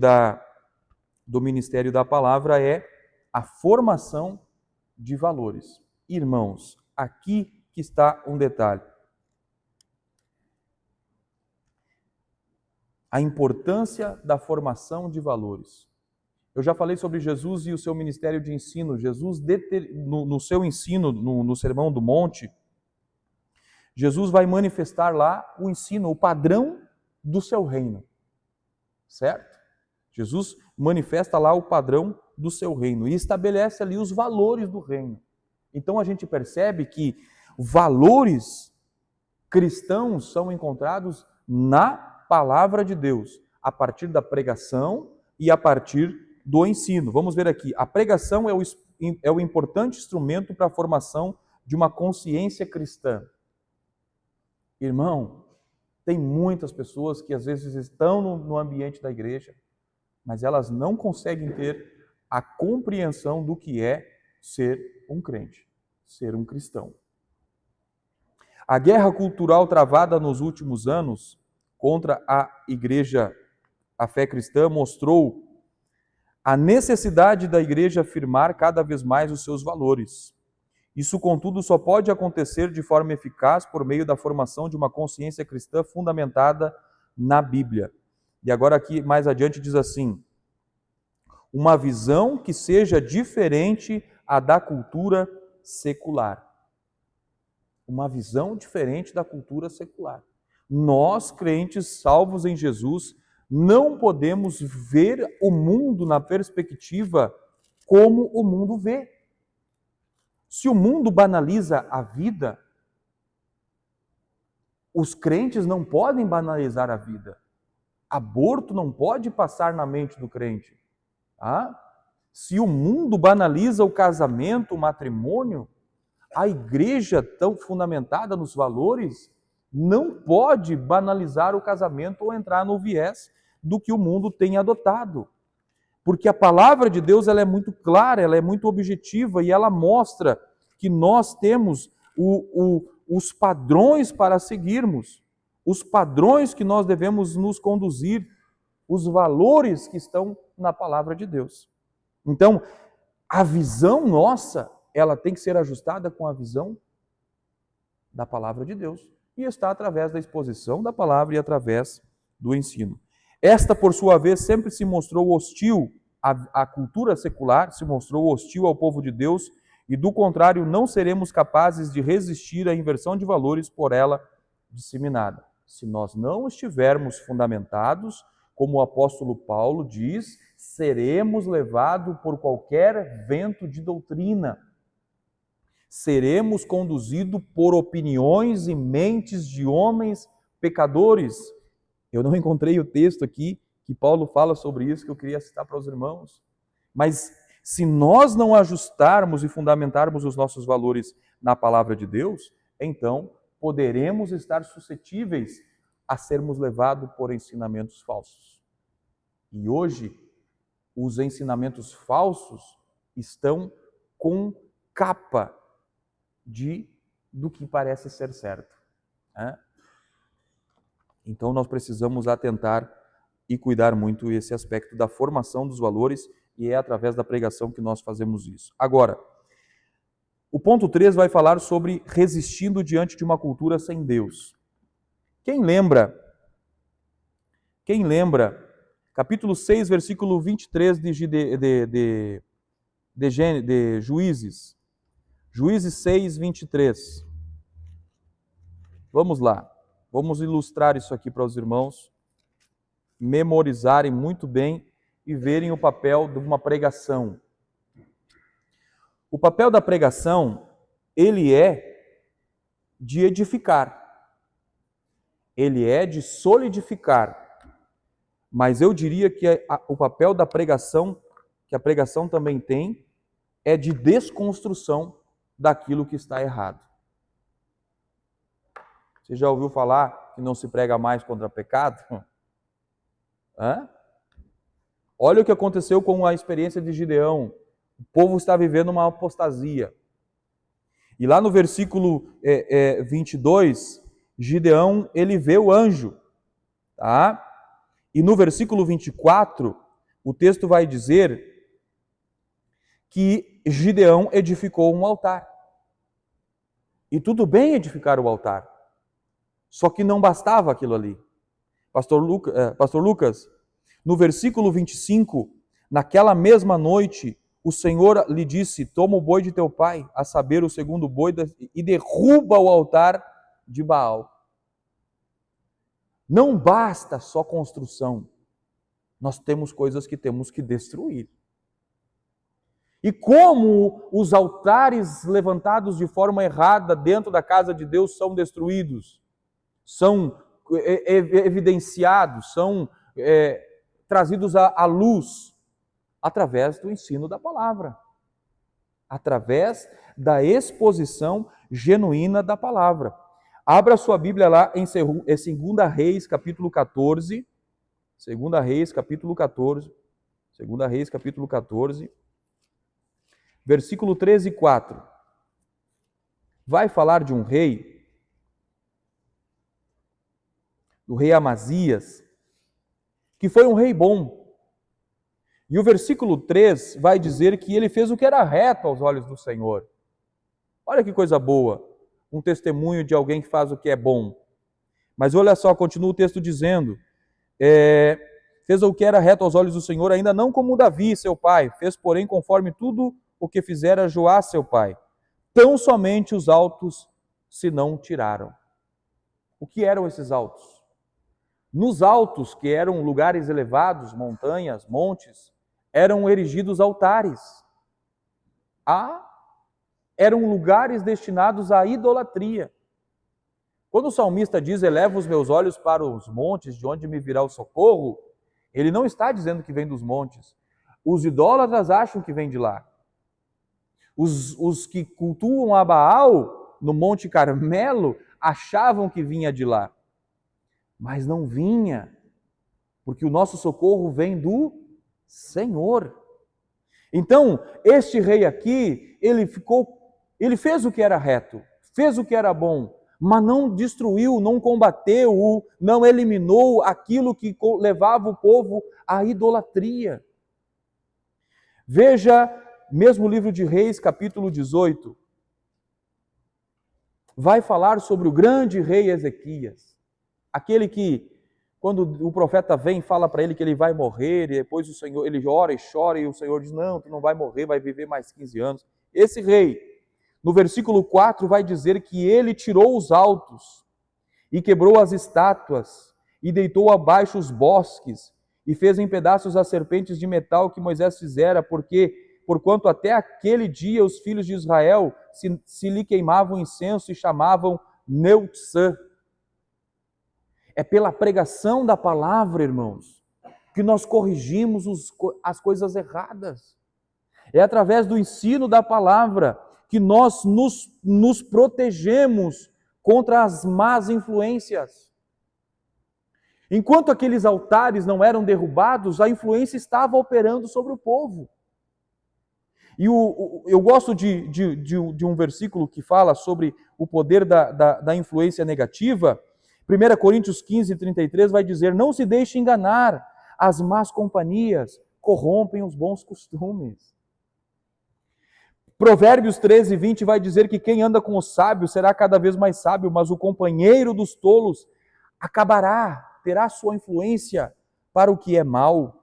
do ministério da palavra é a formação de valores. Irmãos, aqui que está um detalhe. A importância da formação de valores. Eu já falei sobre Jesus e o seu ministério de ensino. Jesus, no seu ensino, no Sermão do Monte, Jesus vai manifestar lá o ensino, o padrão do seu reino. Certo? Jesus manifesta lá o padrão do seu reino e estabelece ali os valores do reino. Então a gente percebe que valores cristãos são encontrados na palavra de Deus, a partir da pregação e a partir do ensino. Vamos ver aqui. A pregação é o importante instrumento para a formação de uma consciência cristã. Irmão, tem muitas pessoas que às vezes estão no ambiente da igreja, mas elas não conseguem ter a compreensão do que é ser um crente, ser um cristão. A guerra cultural travada nos últimos anos contra a igreja, a fé cristã, mostrou a necessidade da igreja afirmar cada vez mais os seus valores. Isso, contudo, só pode acontecer de forma eficaz por meio da formação de uma consciência cristã fundamentada na Bíblia. E agora aqui, mais adiante, diz assim: uma visão que seja diferente à da cultura secular. Uma visão diferente da cultura secular. Nós, crentes salvos em Jesus, não podemos ver o mundo na perspectiva como o mundo vê. Se o mundo banaliza a vida, os crentes não podem banalizar a vida. Aborto não pode passar na mente do crente. Tá? Se o mundo banaliza o casamento, o matrimônio, a igreja, tão fundamentada nos valores, não pode banalizar o casamento ou entrar no viés do que o mundo tem adotado. Porque a palavra de Deus ela é muito clara, ela é muito objetiva e ela mostra que nós temos os padrões para seguirmos, os padrões que nós devemos nos conduzir, os valores que estão na palavra de Deus. Então, a visão nossa, ela tem que ser ajustada com a visão da palavra de Deus. E está através da exposição da palavra e através do ensino. Esta, por sua vez, sempre se mostrou hostil à cultura secular, se mostrou hostil ao povo de Deus, e do contrário, não seremos capazes de resistir à inversão de valores por ela disseminada. Se nós não estivermos fundamentados, como o apóstolo Paulo diz, seremos levados por qualquer vento de doutrina. Seremos conduzidos por opiniões e mentes de homens pecadores. Eu não encontrei o texto aqui que Paulo fala sobre isso, que eu queria citar para os irmãos. Mas se nós não ajustarmos e fundamentarmos os nossos valores na palavra de Deus, então poderemos estar suscetíveis a sermos levados por ensinamentos falsos. E hoje, os ensinamentos falsos estão com capa do que parece ser certo. Né? Então nós precisamos atentar e cuidar muito esse aspecto da formação dos valores, e é através da pregação que nós fazemos isso. Agora, o ponto 3 vai falar sobre resistindo diante de uma cultura sem Deus. Quem lembra, capítulo 6, versículo 23 de Juízes. Juízes 6, 23. Vamos lá. Vamos ilustrar isso aqui para os irmãos memorizarem muito bem e verem o papel de uma pregação. O papel da pregação, ele é de edificar. Ele é de solidificar. Mas eu diria que o papel da pregação, que a pregação também tem, é de desconstrução daquilo que está errado. Você já ouviu falar que não se prega mais contra pecado? Hã? Olha o que aconteceu com a experiência de Gideão. O povo está vivendo uma apostasia. E lá no versículo 22, Gideão, ele vê o anjo. Tá? E no versículo 24, o texto vai dizer que Gideão edificou um altar. E tudo bem edificar o altar. Só que não bastava aquilo ali. Pastor Lucas, no versículo 25, naquela mesma noite, o Senhor lhe disse: toma o boi de teu pai, a saber, o segundo boi, e derruba o altar de Baal. Não basta só construção. Nós temos coisas que temos que destruir. E como os altares levantados de forma errada dentro da casa de Deus são destruídos, são evidenciados, são trazidos à luz através do ensino da palavra, através da exposição genuína da palavra. Abra sua Bíblia lá em 2 Reis, capítulo 14. 2 Reis, capítulo 14. 2 Reis, capítulo 14. Versículo 13 e 4. Vai falar de um rei, do rei Amazias, que foi um rei bom. E o versículo 3 vai dizer que ele fez o que era reto aos olhos do Senhor. Olha que coisa boa, um testemunho de alguém que faz o que é bom. Mas olha só, continua o texto dizendo, fez o que era reto aos olhos do Senhor, ainda não como Davi, seu pai, fez porém conforme tudo o que fizera Joás, seu pai. Tão somente os altos se não tiraram. O que eram esses altos? Nos altos, que eram lugares elevados, montanhas, montes, eram erigidos altares. Eram lugares destinados à idolatria. Quando o salmista diz, eleva os meus olhos para os montes, de onde me virá o socorro, ele não está dizendo que vem dos montes. Os idólatras acham que vem de lá. Os que cultuam a Baal, no Monte Carmelo, achavam que vinha de lá. Mas não vinha, porque o nosso socorro vem do Senhor. Então, este rei aqui, ele fez o que era reto, fez o que era bom, mas não destruiu, não combateu, não eliminou aquilo que levava o povo à idolatria. Veja, mesmo livro de Reis, capítulo 18, vai falar sobre o grande rei Ezequias, aquele que, quando o profeta vem, fala para ele que ele vai morrer, e depois o Senhor, ele ora e chora, e o Senhor diz, não, tu não vai morrer, vai viver mais 15 anos. Esse rei, no versículo 4, vai dizer que ele tirou os altos, e quebrou as estátuas, e deitou abaixo os bosques, e fez em pedaços as serpentes de metal que Moisés fizera, porquanto até aquele dia os filhos de Israel se lhe queimavam incenso e chamavam Neutzã. É pela pregação da palavra, irmãos, que nós corrigimos as coisas erradas. É através do ensino da palavra que nós nos protegemos contra as más influências. Enquanto aqueles altares não eram derrubados, a influência estava operando sobre o povo. E eu gosto de um versículo que fala sobre o poder da influência negativa. 1 Coríntios 15, 33 vai dizer, não se deixe enganar, as más companhias corrompem os bons costumes. Provérbios 13, 20 vai dizer que quem anda com os sábios será cada vez mais sábio, mas o companheiro dos tolos terá sua influência para o que é mal.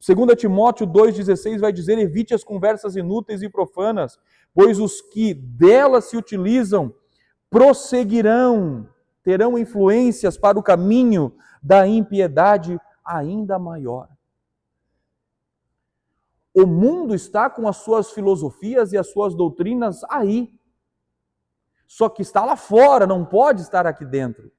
2 Timóteo 2,16 vai dizer, evite as conversas inúteis e profanas, pois os que delas se utilizam prosseguirão, terão influências para o caminho da impiedade ainda maior. O mundo está com as suas filosofias e as suas doutrinas aí. Só que está lá fora, não pode estar aqui dentro.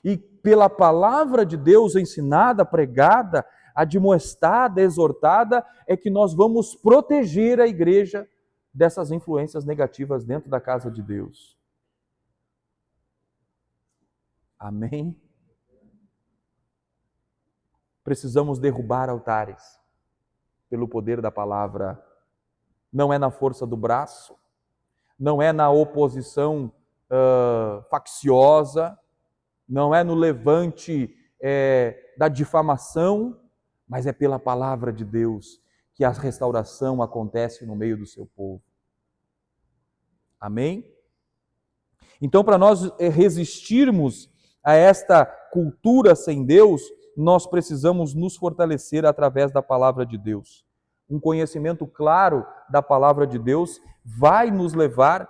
E pela palavra de Deus ensinada, pregada, admoestada, exortada, é que nós vamos proteger a igreja dessas influências negativas dentro da casa de Deus. Amém? precisamos derrubar altares pelo poder da palavra. Não é na força do braço, não é na oposição facciosa, não é no levante da difamação, mas é pela palavra de Deus que a restauração acontece no meio do seu povo. Amém? Então, para nós resistirmos a esta cultura sem Deus, nós precisamos nos fortalecer através da palavra de Deus. Um conhecimento claro da palavra de Deus vai nos levar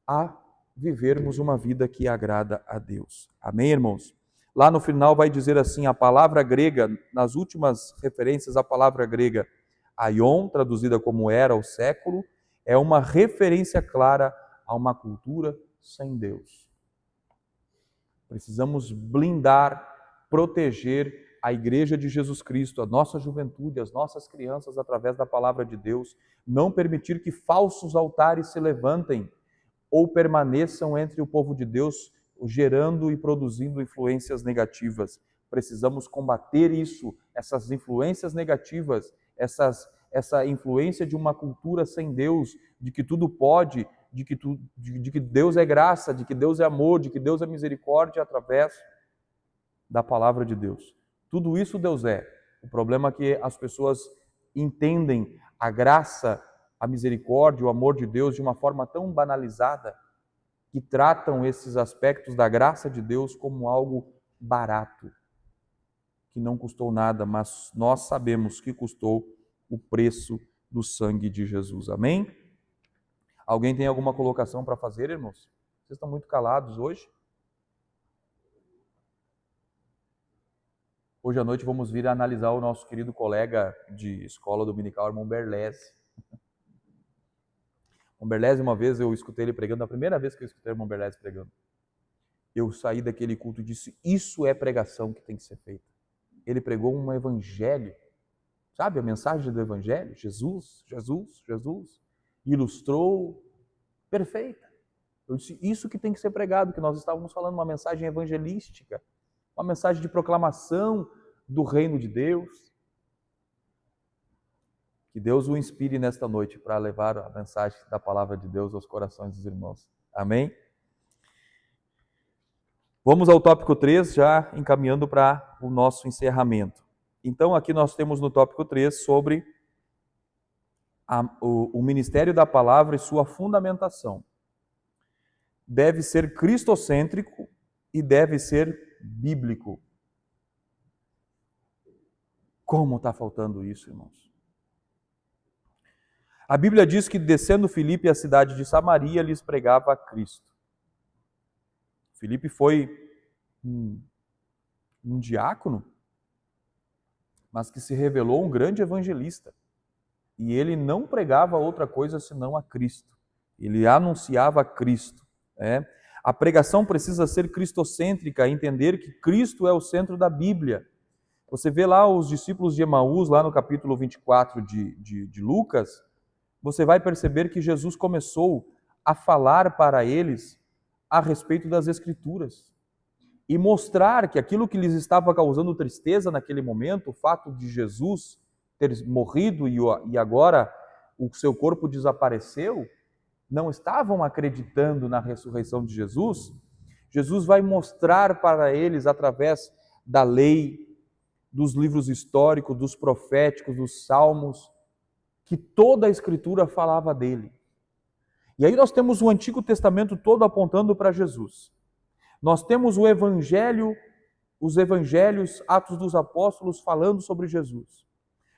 a vivermos uma vida que agrada a Deus. Amém, irmãos? Lá no final vai dizer assim, a palavra grega, nas últimas referências, a palavra grega aion, traduzida como era o século, é uma referência clara a uma cultura sem Deus. Precisamos blindar, proteger a Igreja de Jesus Cristo, a nossa juventude, as nossas crianças, através da palavra de Deus, não permitir que falsos altares se levantem ou permaneçam entre o povo de Deus, gerando e produzindo influências negativas. Precisamos combater isso, essas influências negativas, essa influência de uma cultura sem Deus, de que tudo pode, de que Deus é graça, de que Deus é amor, de que Deus é misericórdia através da palavra de Deus. Tudo isso Deus é. O problema é que as pessoas entendem a graça, a misericórdia, o amor de Deus de uma forma tão banalizada que tratam esses aspectos da graça de Deus como algo barato, que não custou nada, mas nós sabemos que custou o preço do sangue de Jesus. Amém? Alguém tem alguma colocação para fazer, irmãos? Vocês estão muito calados hoje? Hoje à noite vamos vir a analisar o nosso querido colega de escola dominical, irmão Berlese. O Berlese, uma vez eu escutei ele pregando, a primeira vez que eu escutei o irmão Berlese pregando, eu saí daquele culto e disse, isso é pregação que tem que ser feita. Ele pregou um evangelho, sabe a mensagem do evangelho? Jesus, Jesus, Jesus. Ilustrou, perfeita. Eu disse, isso que tem que ser pregado, que nós estávamos falando, uma mensagem evangelística, uma mensagem de proclamação do reino de Deus. Que Deus o inspire nesta noite para levar a mensagem da palavra de Deus aos corações dos irmãos. Amém? Vamos ao tópico 3, já encaminhando para o nosso encerramento. Então, aqui nós temos no tópico 3 sobre o ministério da palavra e sua fundamentação. Deve ser cristocêntrico e deve ser bíblico. Como está faltando isso, irmãos? A Bíblia diz que, descendo Filipe à cidade de Samaria, lhes pregava a Cristo. Filipe foi um diácono, mas que se revelou um grande evangelista. E ele não pregava outra coisa senão a Cristo. Ele anunciava a Cristo. A pregação precisa ser cristocêntrica, entender que Cristo é o centro da Bíblia. Você vê lá os discípulos de Emaús, lá no capítulo 24 de Lucas, você vai perceber que Jesus começou a falar para eles a respeito das Escrituras e mostrar que aquilo que lhes estava causando tristeza naquele momento, o fato de Jesus ter morrido e agora o seu corpo desapareceu, não estavam acreditando na ressurreição de Jesus. Jesus vai mostrar para eles, através da lei, dos livros históricos, dos proféticos, dos salmos, que toda a Escritura falava dele. E aí nós temos o Antigo Testamento todo apontando para Jesus. Nós temos o Evangelho, os Evangelhos, Atos dos Apóstolos falando sobre Jesus.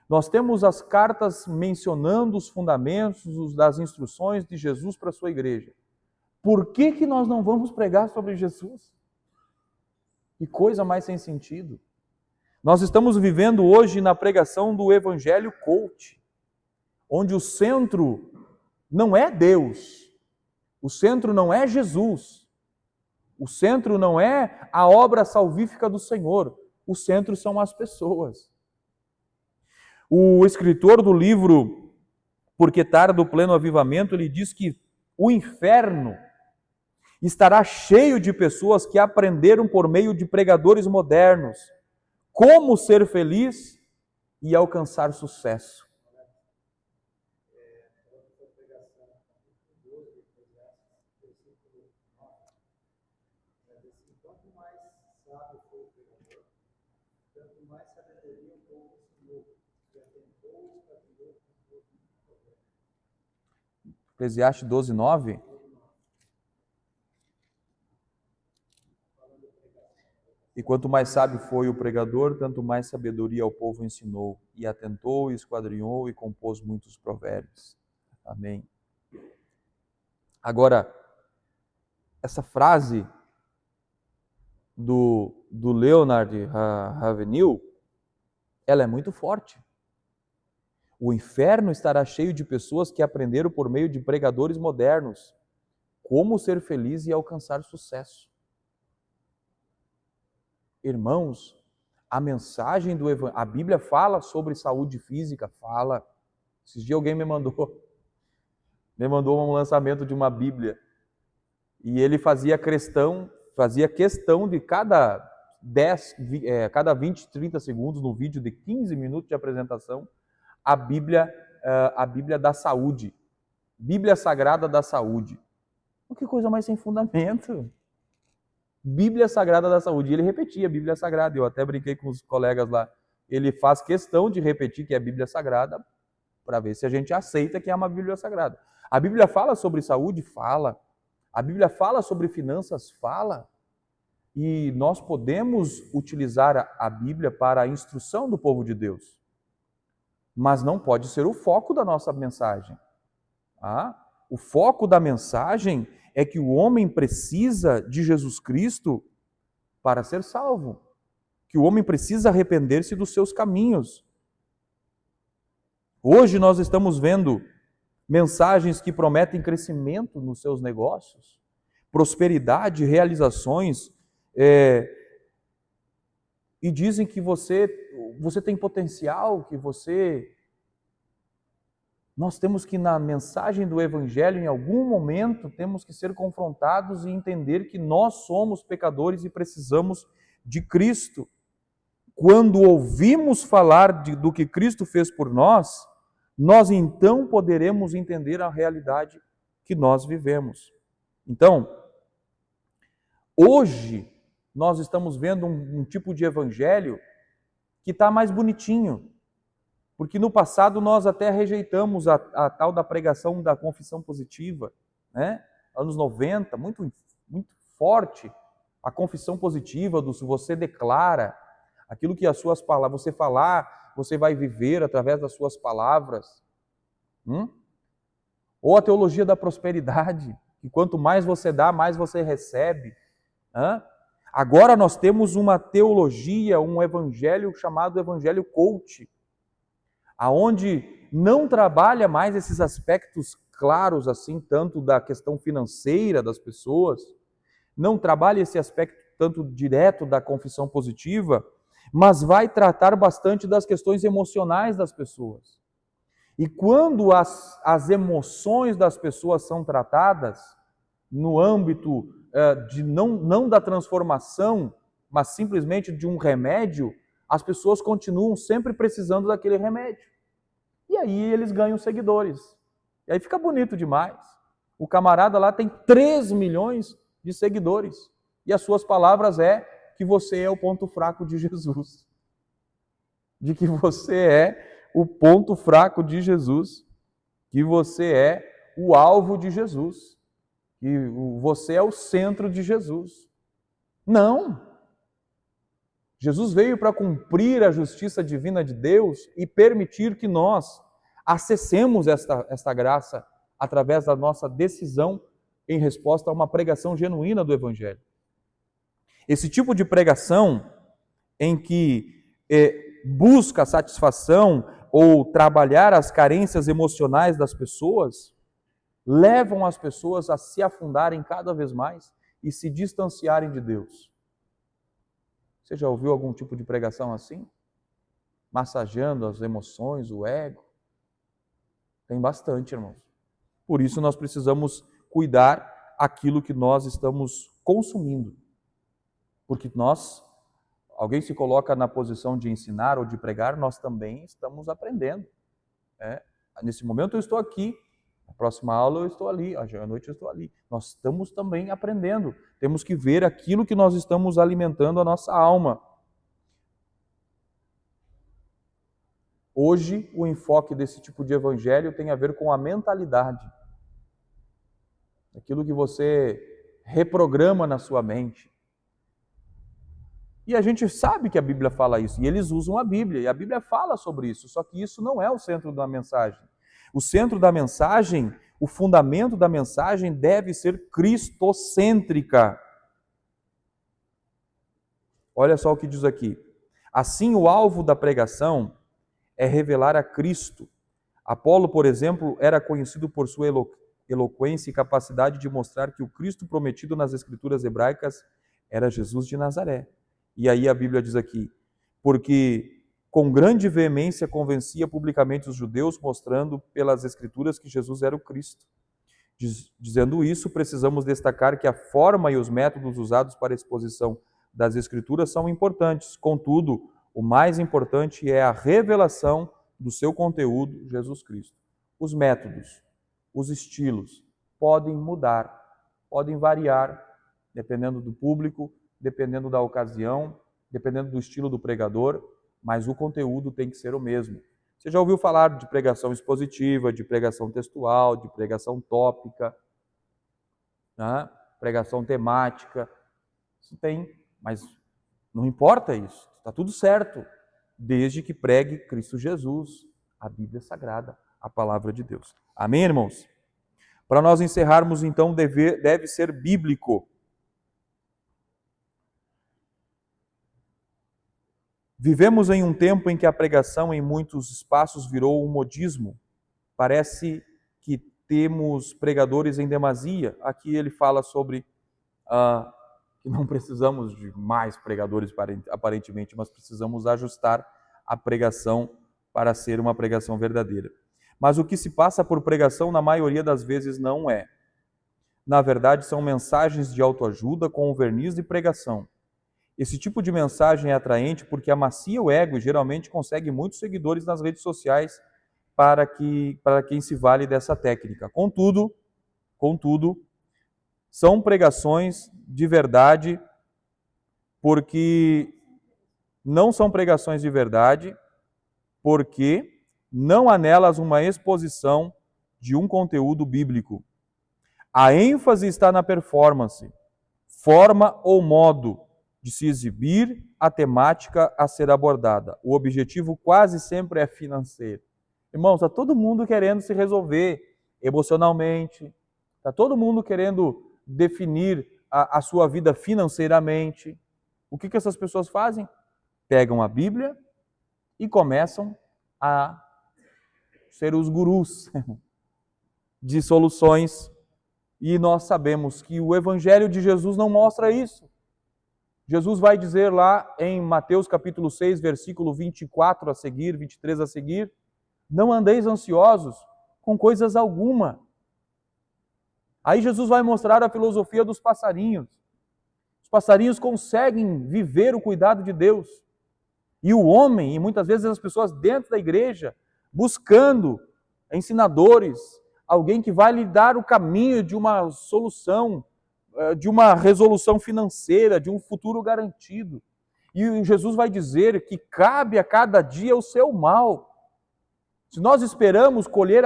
Nós temos as cartas mencionando os fundamentos das instruções de Jesus para a sua igreja. Por que nós não vamos pregar sobre Jesus? Que coisa mais sem sentido. Nós estamos vivendo hoje na pregação do Evangelho coach, onde o centro não é Deus, o centro não é Jesus, o centro não é a obra salvífica do Senhor, o centro são as pessoas. O escritor do livro Porque Tarda o Pleno Avivamento, ele diz que o inferno estará cheio de pessoas que aprenderam por meio de pregadores modernos como ser feliz e alcançar sucesso. Quanto mais sábio foi o pregador, tanto mais sabedoria o povo ensinou, e atentou e esquadrinhou com todo o problema. Eclesiastes 12:9. E quanto mais sábio foi o pregador, tanto mais sabedoria ao povo ensinou, e atentou, e esquadrinhou, e compôs muitos provérbios. Amém. Agora, essa frase do Leonard Ravenhill, ela é muito forte. O inferno estará cheio de pessoas que aprenderam por meio de pregadores modernos como ser feliz e alcançar sucesso. Irmãos, a mensagem do Evangelho, a Bíblia fala sobre saúde física, fala. Esses dias alguém me mandou um lançamento de uma Bíblia, e ele fazia questão de cada 20, 30 segundos, no vídeo de 15 minutos de apresentação, a Bíblia da saúde, Bíblia Sagrada da Saúde. Que coisa mais sem fundamento. Bíblia Sagrada da Saúde. E ele repetia a Bíblia Sagrada. Eu até brinquei com os colegas lá. Ele faz questão de repetir que é a Bíblia Sagrada para ver se a gente aceita que é uma Bíblia Sagrada. A Bíblia fala sobre saúde? Fala. A Bíblia fala sobre finanças? Fala. E nós podemos utilizar a Bíblia para a instrução do povo de Deus. Mas não pode ser o foco da nossa mensagem. O foco da mensagem é que o homem precisa de Jesus Cristo para ser salvo. Que o homem precisa arrepender-se dos seus caminhos. Hoje nós estamos vendo mensagens que prometem crescimento nos seus negócios, prosperidade, realizações, e dizem que você tem potencial, que você... Nós temos que, na mensagem do Evangelho, em algum momento, temos que ser confrontados e entender que nós somos pecadores e precisamos de Cristo. Quando ouvimos falar do que Cristo fez por nós, nós então poderemos entender a realidade que nós vivemos. Então, hoje, nós estamos vendo um tipo de Evangelho que está mais bonitinho. Porque no passado nós até rejeitamos a tal da pregação da confissão positiva, né? Anos 90, muito, muito forte, a confissão positiva, do se você declara, aquilo que as suas palavras, você falar, você vai viver através das suas palavras. Ou a teologia da prosperidade, que quanto mais você dá, mais você recebe. Agora nós temos uma teologia, um evangelho chamado evangelho coach, aonde não trabalha mais esses aspectos claros assim, tanto da questão financeira das pessoas, não trabalha esse aspecto tanto direto da confissão positiva, mas vai tratar bastante das questões emocionais das pessoas. E quando as emoções das pessoas são tratadas no âmbito de não da transformação, mas simplesmente de um remédio, as pessoas continuam sempre precisando daquele remédio. E aí eles ganham seguidores. E aí fica bonito demais. O camarada lá tem 3 milhões de seguidores. E as suas palavras é que você é o ponto fraco de Jesus. De que você é o ponto fraco de Jesus. Que você é o alvo de Jesus. Que você é o centro de Jesus. Não! Jesus veio para cumprir a justiça divina de Deus e permitir que nós acessemos esta graça através da nossa decisão em resposta a uma pregação genuína do Evangelho. Esse tipo de pregação em que busca satisfação ou trabalhar as carências emocionais das pessoas, levam as pessoas a se afundarem cada vez mais e se distanciarem de Deus. Você já ouviu algum tipo de pregação assim? Massageando as emoções, o ego? Tem bastante, irmãos. Por isso nós precisamos cuidar aquilo que nós estamos consumindo. Porque alguém se coloca na posição de ensinar ou de pregar, nós também estamos aprendendo. Nesse momento eu estou aqui, na próxima aula eu estou ali, hoje à noite eu estou ali. Nós estamos também aprendendo. Temos que ver aquilo que nós estamos alimentando a nossa alma. Hoje, o enfoque desse tipo de evangelho tem a ver com a mentalidade. Aquilo que você reprograma na sua mente. E a gente sabe que a Bíblia fala isso, e eles usam a Bíblia, e a Bíblia fala sobre isso, só que isso não é o centro da mensagem. O centro da mensagem, o fundamento da mensagem deve ser cristocêntrica. Olha só o que diz aqui. Assim, o alvo da pregação é revelar a Cristo. Apolo, por exemplo, era conhecido por sua eloquência e capacidade de mostrar que o Cristo prometido nas Escrituras hebraicas era Jesus de Nazaré. E aí a Bíblia diz aqui, porque com grande veemência convencia publicamente os judeus, mostrando pelas Escrituras que Jesus era o Cristo. Dizendo isso, precisamos destacar que a forma e os métodos usados para a exposição das Escrituras são importantes. Contudo, o mais importante é a revelação do seu conteúdo, Jesus Cristo. Os métodos, os estilos podem mudar, podem variar, dependendo do público, dependendo da ocasião, dependendo do estilo do pregador, mas o conteúdo tem que ser o mesmo. Você já ouviu falar de pregação expositiva, de pregação textual, de pregação tópica, né? Pregação temática. Isso tem, mas não importa isso, está tudo certo, desde que pregue Cristo Jesus, a Bíblia Sagrada, a Palavra de Deus. Amém, irmãos? Para nós encerrarmos, então, deve ser bíblico. Vivemos em um tempo em que a pregação em muitos espaços virou um modismo. Parece que temos pregadores em demasia. Aqui ele fala sobre que não precisamos de mais pregadores aparentemente, mas precisamos ajustar a pregação para ser uma pregação verdadeira. Mas o que se passa por pregação, na maioria das vezes, não é. Na verdade, são mensagens de autoajuda com o verniz de pregação. Esse tipo de mensagem é atraente porque amacia o ego e geralmente consegue muitos seguidores nas redes sociais para quem se vale dessa técnica. Contudo, são pregações de verdade, porque não são pregações de verdade, porque não há nelas uma exposição de um conteúdo bíblico. A ênfase está na performance, forma ou modo de se exibir a temática a ser abordada. O objetivo quase sempre é financeiro. Irmãos, está todo mundo querendo se resolver emocionalmente, está todo mundo querendo definir a sua vida financeiramente. O que essas pessoas fazem? Pegam a Bíblia e começam a ser os gurus de soluções. E nós sabemos que o Evangelho de Jesus não mostra isso. Jesus vai dizer lá em Mateus capítulo 6, versículo 24 a seguir, 23 a seguir, não andeis ansiosos com coisas alguma. Aí Jesus vai mostrar a filosofia dos passarinhos. Os passarinhos conseguem viver o cuidado de Deus. E o homem, e muitas vezes as pessoas dentro da igreja, buscando ensinadores, alguém que vai lhe dar o caminho de uma solução, de uma resolução financeira, de um futuro garantido. E Jesus vai dizer que cabe a cada dia o seu mal. Se nós esperamos colher,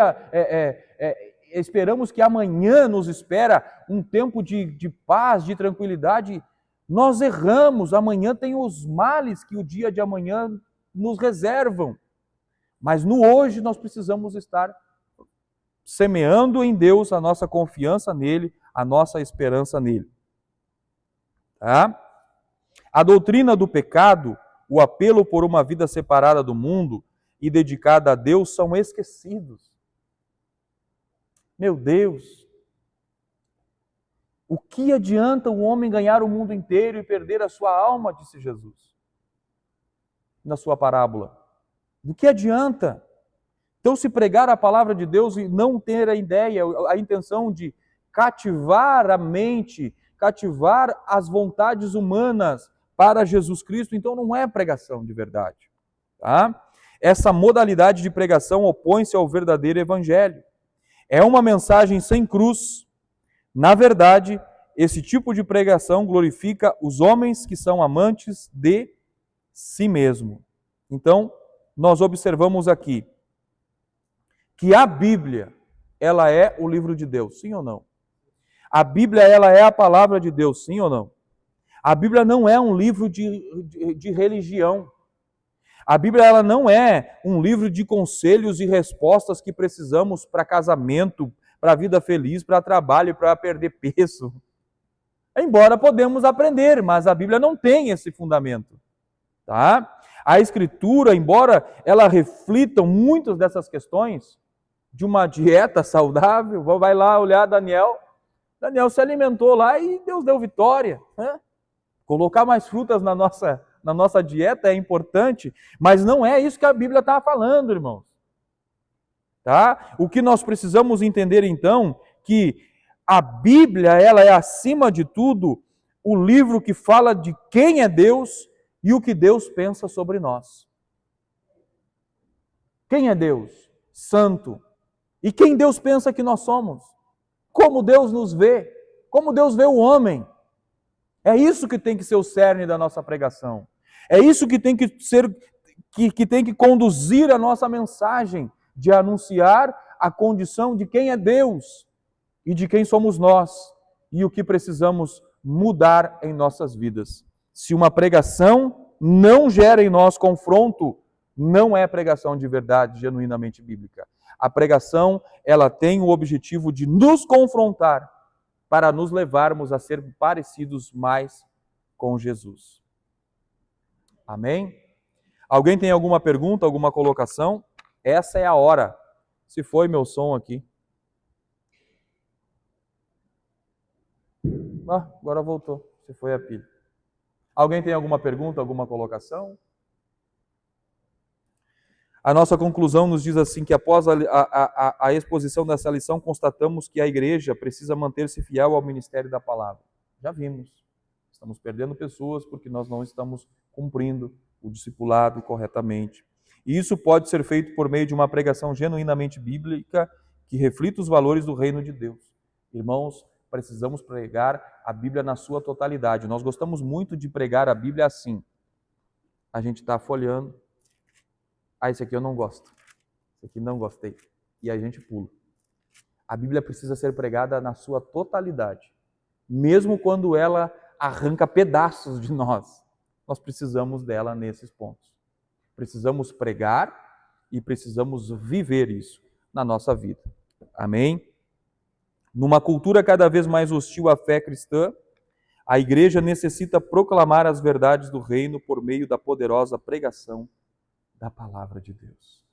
esperamos que amanhã nos espera um tempo de paz, de tranquilidade, nós erramos. Amanhã tem os males que o dia de amanhã nos reservam. Mas no hoje nós precisamos estar semeando em Deus a nossa confiança nele, a nossa esperança nele. Tá? A doutrina do pecado, o apelo por uma vida separada do mundo e dedicada a Deus são esquecidos. Meu Deus! O que adianta o homem ganhar o mundo inteiro e perder a sua alma, disse Jesus, na sua parábola. Do que adianta? Então, se pregar a palavra de Deus e não ter a ideia, a intenção de cativar a mente, cativar as vontades humanas para Jesus Cristo, então não é pregação de verdade. Tá? Essa modalidade de pregação opõe-se ao verdadeiro evangelho. É uma mensagem sem cruz. Na verdade, esse tipo de pregação glorifica os homens que são amantes de si mesmo. Então, nós observamos aqui que a Bíblia, ela é o livro de Deus, sim ou não? A Bíblia, ela é a palavra de Deus, sim ou não? A Bíblia não é um livro de religião. A Bíblia, ela não é um livro de conselhos e respostas que precisamos para casamento, para vida feliz, para trabalho, para perder peso. Embora podemos aprender, mas a Bíblia não tem esse fundamento. Tá? A Escritura, embora ela reflita muitas dessas questões, de uma dieta saudável, vai lá olhar Daniel se alimentou lá e Deus deu vitória. Né? Colocar mais frutas na nossa dieta é importante, mas não é isso que a Bíblia está falando, irmãos. Tá? O que nós precisamos entender então, que a Bíblia, ela é acima de tudo o livro que fala de quem é Deus e o que Deus pensa sobre nós. Quem é Deus? Santo. E quem Deus pensa que nós somos? Como Deus nos vê? Como Deus vê o homem? É isso que tem que ser o cerne da nossa pregação. É isso que tem que ser, que tem que conduzir a nossa mensagem, de anunciar a condição de quem é Deus e de quem somos nós e o que precisamos mudar em nossas vidas. Se uma pregação não gera em nós confronto, não é pregação de verdade, genuinamente bíblica. A pregação, ela tem o objetivo de nos confrontar para nos levarmos a ser parecidos mais com Jesus. Amém? Alguém tem alguma pergunta, alguma colocação? Essa é a hora. Se foi meu som aqui. Agora voltou. Se foi a pilha. Alguém tem alguma pergunta, alguma colocação? A nossa conclusão nos diz assim, que após a exposição dessa lição, constatamos que a igreja precisa manter-se fiel ao ministério da palavra. Já vimos. Estamos perdendo pessoas porque nós não estamos cumprindo o discipulado corretamente. E isso pode ser feito por meio de uma pregação genuinamente bíblica que reflita os valores do reino de Deus. Irmãos, precisamos pregar a Bíblia na sua totalidade. Nós gostamos muito de pregar a Bíblia assim. A gente está folheando. Esse aqui eu não gosto. Esse aqui não gostei. E a gente pula. A Bíblia precisa ser pregada na sua totalidade. Mesmo quando ela arranca pedaços de nós. Nós precisamos dela nesses pontos. Precisamos pregar e precisamos viver isso na nossa vida. Amém? Numa cultura cada vez mais hostil à fé cristã, a igreja necessita proclamar as verdades do reino por meio da poderosa pregação da palavra de Deus.